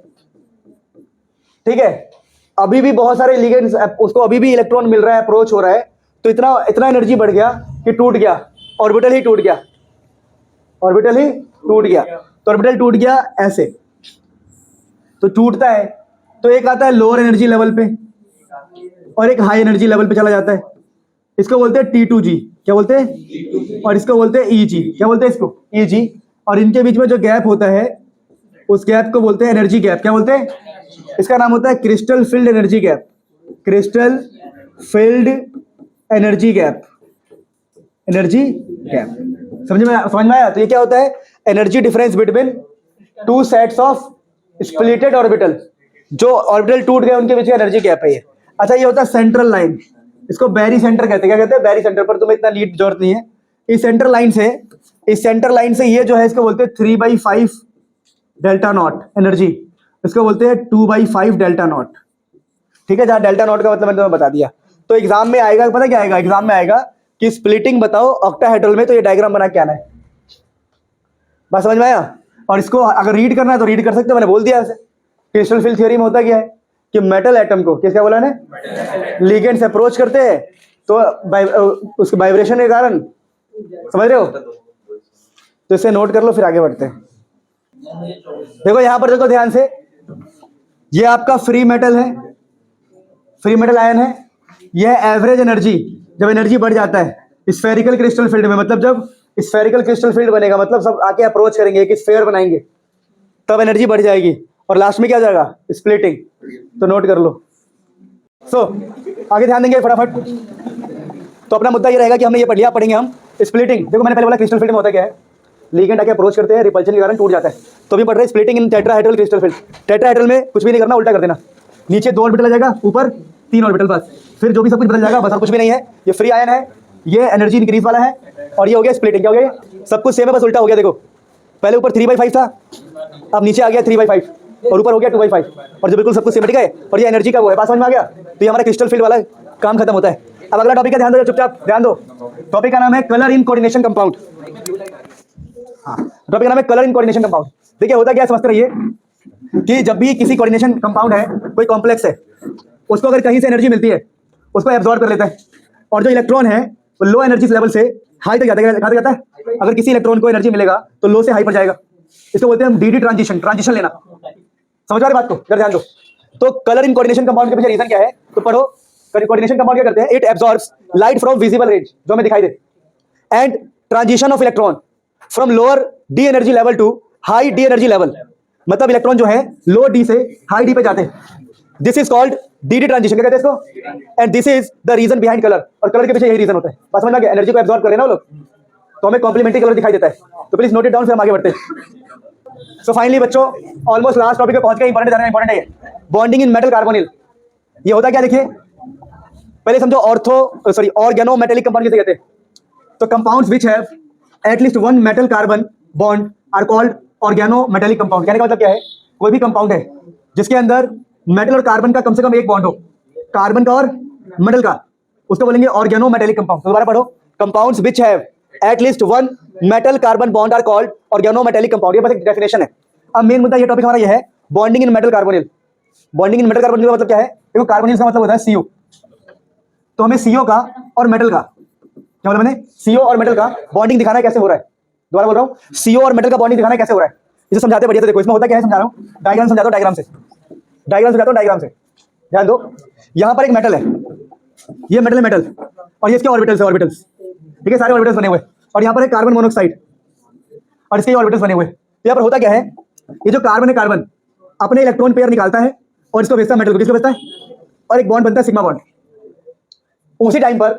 ठीक है। अभी भी बहुत सारे लिगेंड्स, उसको अभी भी इलेक्ट्रॉन मिल रहा है, अप्रोच हो रहा है, तो इतना एनर्जी बढ़ गया कि टूट गया, ऑर्बिटल ही टूट गया, ऑर्बिटल ही टूट गया। तो ऑर्बिटल टूट गया ऐसे, तो टूटता है तो एक आता है लोअर एनर्जी लेवल पे और एक हाई एनर्जी लेवल पे चला जाता है, इसको बोलते हैं T2G, क्या बोलते हैं? और इसको बोलते हैं EG, क्या बोलते हैं इसको? EG। और इनके बीच में जो गैप होता है उस गैप को बोलते हैं एनर्जी गैप, क्या बोलते हैं? इसका नाम होता है crystal field energy gap, crystal field energy gap, energy gap. समझ में आया? तो ये क्या होता है, energy difference between 2 sets of splitted orbital, जो ऑर्बिटल टूट गए उनके बीच का एनर्जी गैप है ये। अच्छा ये होता है सेंट्रल लाइन, इसको बैरी सेंटर कहते हैं, क्या कहते हैं? बैरी सेंटर। पर तुम्हें इतना नीट जरूरत नहीं है, इस सेंटर लाइन से ये जो है इसको बोलते हैं 3/5 डेल्टा नॉट एनर्जी, इसको बोलते हैं 2/5 डेल्टा नॉट, ठीक है। जहां डेल्टा नॉट का मतलब मैंने तुम्हें बता दिया। तो एग्जाम में आएगा, पता क्या आएगा एग्जाम में? आएगा कि स्प्लिटिंग बताओ ऑक्टाहेड्रल में, तो ये डायग्राम बना के आना है, बात समझ में आया? और इसको अगर रीड करना है तो रीड कर सकते हो, मैंने बोल दिया ऐसे। क्रिस्टल फील्ड थ्योरी में होता क्या है कि मेटल एटम को क्या बोला ने, लिगेंड से अप्रोच करते हैं, तो उसके वाइब्रेशन के कारण, समझ रहे हो? तो इसे नोट कर लो, फिर आगे बढ़ते हैं। देखो यहां पर देखो ध्यान से, ये आपका फ्री मेटल है, फ्री मेटल आयन है, यह एवरेज एनर्जी, जब एनर्जी बढ़ जाता है स्फेरिकल क्रिस्टल फील्ड में, मतलब जब स्फेरिकल क्रिस्टल फील्ड बनेगा, मतलब सब आके अप्रोच करेंगे, एक स्फेयर बनाएंगे, तब एनर्जी बढ़ जाएगी और लास्ट में क्या हो जाएगा, स्प्लिटिंग। तो नोट कर लो। आगे ध्यान देंगे फटाफट। तो अपना मुद्दा ये रहेगा कि हमने ये पढ़ लिया, पढ़ेंगे हम स्प्लिटिंग। देखो मैंने पहले बोला क्रिस्टल फील्ड में होता क्या है, लिगेंड आके अप्रोच करते हैं, रिपल्शन के कारण टूट जाता है। तो भी पढ़ रहे हैं स्प्लिटिंग इन टेट्राहेड्रल क्रिस्टल फील्ड। टेट्राहेड्रल में कुछ भी नहीं करना, उल्टा कर देना, नीचे 2 ऑर्बिटल आ जाएगा, ऊपर 3 ऑर्बिटल, बस। फिर जो भी सब कुछ बदल जाएगा, बस और कुछ भी नहीं है। ये फ्री आयन है, ये एनर्जी इंक्रीज वाला है, और ये हो गया स्प्लिटिंग। क्या हो गया? सब कुछ सेम है, बस उल्टा हो गया। देखो पहले ऊपर 3/5 था, अब नीचे आ गया 3/5, और ऊपर हो गया 2/5, और जो बिल्कुल सब कुछ सिमेट्रिक है, और ये एनर्जी का वो है। बात समझ में आ गया? तो ये हमारा क्रिस्टल फील्ड वाला काम खत्म होता है। अब अगला टॉपिक का ध्यान दो, चुपचाप ध्यान दो। टॉपिक का नाम है कलर इन कोऑर्डिनेशन कंपाउंड। टॉपिक का नाम है कलर इन कोऑर्डिनेशन कंपाउंड। देखिए होता क्या है, समझते रहिए कि जब भी किसी कोऑर्डिनेशन कंपाउंड है, कोई कॉम्प्लेक्स है, उसको अगर कहीं से एनर्जी मिलती है, उसको एब्जॉर्ब कर लेता है, और जो इलेक्ट्रॉन है वो लो एनर्जी लेवल से हाई तक जाता है। कहाँ तक जाता है? अगर किसी इलेक्ट्रॉन को एनर्जी मिलेगा तो लो से हाई पर जाएगा, इसको बोलते हैं हम DD ट्रांजिशन, ट्रांजिशन लेना। समझ आ रही बात को? जरा ध्यान दो। तो कलर इन कोऑर्डिनेशन कंपाउंड के पीछे रीजन क्या है, तो पढ़ो। कोऑर्डिनेशन कंपाउंड क्या करते हैं, it absorbs light from visible range, जो हमें दिखाई दे, and transition of electron from lower D energy level to high D energy level, मतलब इलेक्ट्रॉन जो है लो डी से हाई डी पे जाते हैं। This is called DD transition, क्या कहते हैं इसको? And this is the reason behind colour, और कलर के पीछे यही रीजन होता है। बात समझ में आ गया? एनर्जी को एब्जॉर्ब कर रहे हैं ना वो लोग, तो हमें कॉम्प्लीमेंट्री कलर दिखाई देता है। तो प्लीज नोट इट डाउन, फिर हम आगे बढ़ते हैं। सो फाइनली बच्चों, ऑलमोस्ट लास्ट टॉपिक पे पहुंच गए। इंपॉर्टेंट है ये, बॉन्डिंग इन मेटल कार्बोनिल। ये होता क्या, देखिए पहले समझो ऑर्गेनोमेटेलिक कंपाउंड किसे कहते हैं? तो compounds which have at least 1 metal carbon bond are called organometallic compound. कहने का मतलब क्या है, कोई भी कंपाउंड है जिसके अंदर मेटल और कार्बन का कम से कम एक बॉन्ड हो, कार्बन का और मेटल का, उसको बोलेंगे ऑर्गेनो मेटेलिक कंपाउंड। दोबारा पढ़ो, compounds which have at least one metal carbon bond are called organometallic compound. ये बस एक डेफिनेशन है। अब मेन मुद्दा ये टॉपिक हमारा ये है, bonding in metal carbonyl. Bonding in metal carbonyl का मतलब क्या है, देखो कार्बोनिल का मतलब होता है CO, तो हमें CO का और मेटल का, क्या बोला मैंने, CO और मेटल का बॉन्डिंग दिखाना है कैसे हो रहा है। दोबारा बोल रहा हूँ, CO और मेटल का बॉन्डिंग दिखाना है कैसे हो रहा है। इसे समझाते बढ़िया से देखो, इसमें होता क्या है समझा रहा हूँ, डायग्राम समझाता हूँ, डायग्राम समझाता हूँ, डायग्राम से ध्यान दो। यहां पर एक मेटल है, ये मेटल है मेटल, और ये इसके ऑर्बिटल्स है, ऑर्बिटल्स, ठीक है, सारे ऑर्बिटल्स बने हुए, और यहाँ पर है कार्बन मोनोऑक्साइड और इसके ऑर्बिटल्स बने हुए। तो यहाँ पर होता क्या है, ये जो कार्बन है, कार्बन अपने इलेक्ट्रॉन पेयर निकालता है और इसको भेजता है मेटल को, किसको भेजता है, और एक बॉन्ड बनता है सिग्मा बॉन्ड। उसी टाइम पर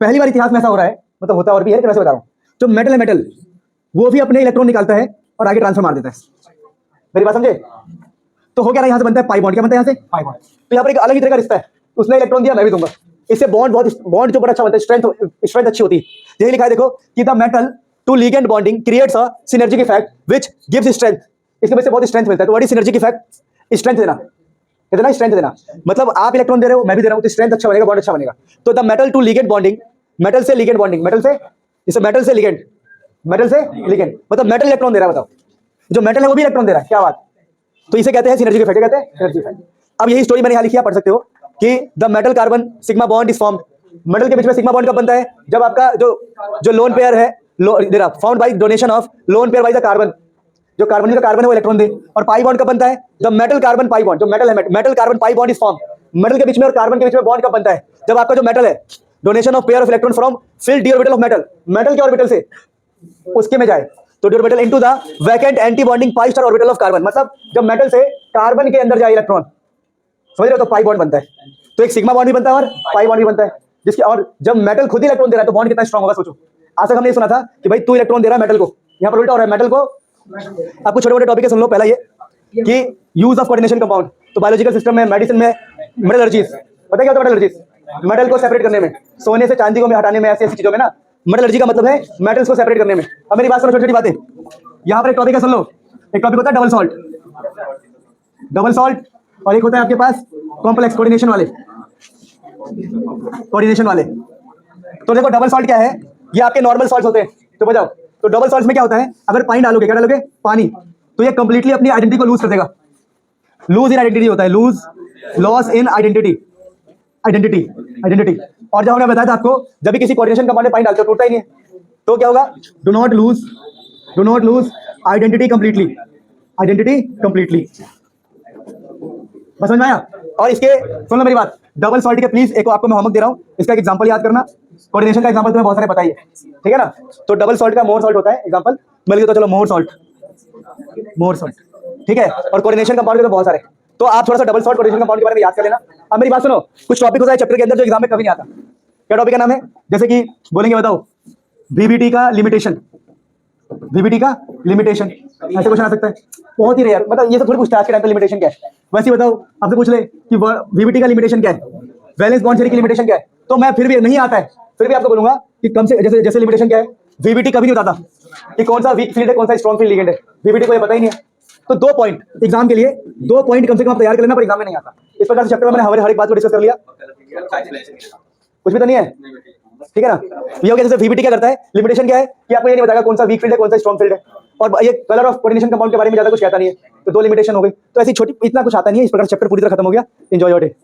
पहली बार इतिहास में ऐसा हो रहा है, मतलब होता और भी है, लेकिन वैसे बता रहा हूँ, जो मेटल है मेटल, वो भी अपने इलेक्ट्रॉन निकालता है और आगे ट्रांसफर मार देता है। मेरी बात समझे। तो हो क्या रहा है, यहाँ से बनता है पाई बॉन्ड, क्या बनता है यहाँ से, पाई बॉन्ड। तो यहाँ पर एक अलग ही तरह का रिश्ता है, उसने इलेक्ट्रॉन दिया मैं भी दूंगा, इससे बॉन्ड बॉन्ड जो बड़ा अच्छा बनता है, स्ट्रेंथ अच्छी होती है। यही लिखा है देखो कि the metal to ligand bonding creates a synergic effect which gives strength. इसके वजह से बहुत स्ट्रेंथ मिलता है। तो what is synergic effect, strength देना, कितना स्ट्रेंथ देना, मतलब आप इलेक्ट्रॉन दे रहे हो मैं भी दे रहा हूं, तो स्ट्रेंथ अच्छा बनेगा, बॉन्ड अच्छा बनेगा। तो the metal to ligand bonding, metal से लिगेंड बॉन्डिंग, मेटल से, जैसे मेटल से लिगेंड, मेटल से लिगेंड, मतलब मेटल इलेक्ट्रॉन दे रहा है, बताओ जो मेटल है वो भी इलेक्ट्रॉन दे रहा है, क्या बात। तो इसे कहते हैं सिनर्जिक इफेक्ट, कहते हैं सिनर्जिक इफेक्ट। अब यही स्टोरी मैंने यहाँ लिखी है, पढ़ सकते हो कि the metal carbon sigma bond is formed. Metal के बीच में सिग्मा बॉन्ड कब बनता है, जब आपका जो लोन पेयर है, found by donation of lone pair by the carbon, जो कार्बन का कार्बन है वो इलेक्ट्रॉन दे। और पाई बॉन्ड कब बनता है, the metal carbon pi bond, जो मेटल है metal carbon pi bond is form. Metal के बीच में और कार्बन के बीच में बॉन्ड कब बनता है, जब आपका जो मेटल है donation of pair of electron from field D orbital of metal, metal के ऑर्बिटल से उसके में जाए, तो D orbital into the vacant anti bonding pi star orbital of carbon, मतलब जब मेटल से कार्बन के अंदर जाए इलेक्ट्रॉन, समझ रहे हो, तो पाई बॉन्ड बनता है। तो एक सिग्मा बॉन्ड भी बनता है और पाई बॉन्ड भी बनता है, जिसकी, और जब मेटल खुद ही इलेक्ट्रॉन दे रहा है तो बॉन्ड कितना स्ट्रांग होगा सोचो। आज तक हमने ये सुना था कि भाई तू इलेक्ट्रॉन दे रहा है मेटल को, यहाँ पर उल्टा हो रहा है, मेटल को। आपको छोटे मोटे टॉपिक सुन लो, पहला ये कि यूज ऑफ कोऑर्डिनेशन कंपाउंड। तो बायोलॉजिकल सिस्टम में, मेडिसिन में मेटलर्जीज, पता है क्या होता है मेटलर्जीज, मेटल को सेपरेट करने में, सोने से चांदी को में हटाने में, ऐसी ऐसी चीजों में ना मेटलर्जी का मतलब है मेटल्स को सेपरेट करने में। अब मेरी बात सुनो, छोटी छोटी बातें, यहाँ पर एक टॉपिक है सुन लो, एक टॉपिक होता है डबल सॉल्ट, डबल सॉल्ट, और एक होता है आपके पास कॉम्प्लेक्स कोऑर्डिनेशन वाले, कोऑर्डिनेशन वाले। तो देखो डबल सॉल्ट क्या है, ये आपके नॉर्मल सॉल्ट होते हैं, तो बताओ, तो डबल सॉल्ट में क्या होता है, अगर पानी डालोगे, क्या डालोगे, पानी, तो ये कंप्लीटली अपनी आइडेंटिटी को लूज कर देगा। लूज इन आइडेंटिटी होता है, loose, loss in identity, identity, identity. और जब हमने बताया था आपको, जब भी किसी कोऑर्डिनेशन कंपाउंड में पानी डालते हो टूटता ही नहीं है, तो क्या होगा, do not lose identity completely, identity completely. बस समझ में आया। और इसके, सुन लो मेरी बात, डबल सॉल्ट के प्लीज एक आपको मैं होमवर्क दे रहा हूं, इसका एक एग्जांपल याद करना। कोऑर्डिनेशन का एग्जांपल तुम्हें बहुत सारे पता ही है, ठीक है ना। तो डबल सॉल्ट का मोर सॉल्ट होता है एग्जांपल, मिल गया तो चलो मोर सॉल्ट, ठीक है। और कोऑर्डिनेशन कंपाउंड के तो बहुत सारे, तो आप थोड़ा सा डबल सॉल्ट कोऑर्डिनेशन कंपाउंड के बारे में याद कर लेना। अब मेरी बात सुनो, कुछ टॉपिक होता है चैप्टर के अंदर जो एग्जाम में कभी नहीं आता। क्या टॉपिक का नाम है, जैसे कि बोलेंगे, बताओ, VBT का लिमिटेशन, VBT का लिमिटेशन, ऐसे क्वेश्चन आ सकता है, बहुत ही रेयर, मतलब ये सब थोड़ी पूछता है आज के टाइम पे लिमिटेशन क्या है। वैसे बताओ, आपसे पूछ ले कि VBT का लिमिटेशन क्या है, वैलेंस बॉन्ड थ्योरी की लिमिटेशन क्या है, तो मैं फिर भी नहीं आता है, फिर भी आपको बोलूंगा कि कम से जैसे लिमिटेशन क्या है, VBT कभी नहीं बताता कि कौन सा वीक फील्ड है, कौन सा स्ट्रॉन्ग फील्ड लिगेंड है, VBT को ये पता ही नहीं है। तो 2 पॉइंट एग्जाम के लिए, 2 पॉइंट कम से कम आप तैयार कर लेना, पर एग्जाम में नहीं आता। इस प्रकार से चैप्टर में मैंने हर एक बात को डिस्कस कर लिया, कुछ भी तो नहीं है, ठीक है ना। ये हो गया, जैसे VBT क्या करता है, लिमिटेशन क्या है कि आपको ये नहीं बताएगा कौन सा वीक फील्ड है, कौन सा स्ट्रॉन्ग फील्ड है, और ये कलर ऑफ कोऑर्डिनेशन कंपाउंड के बारे में ज्यादा कुछ कहता नहीं है। तो 2 लिमिटेशन हो गई, तो ऐसी छोटी, इतना कुछ आता नहीं है। इस प्रकार चैप्टर पूरी तरह खत्म हो गया। Enjoy your day.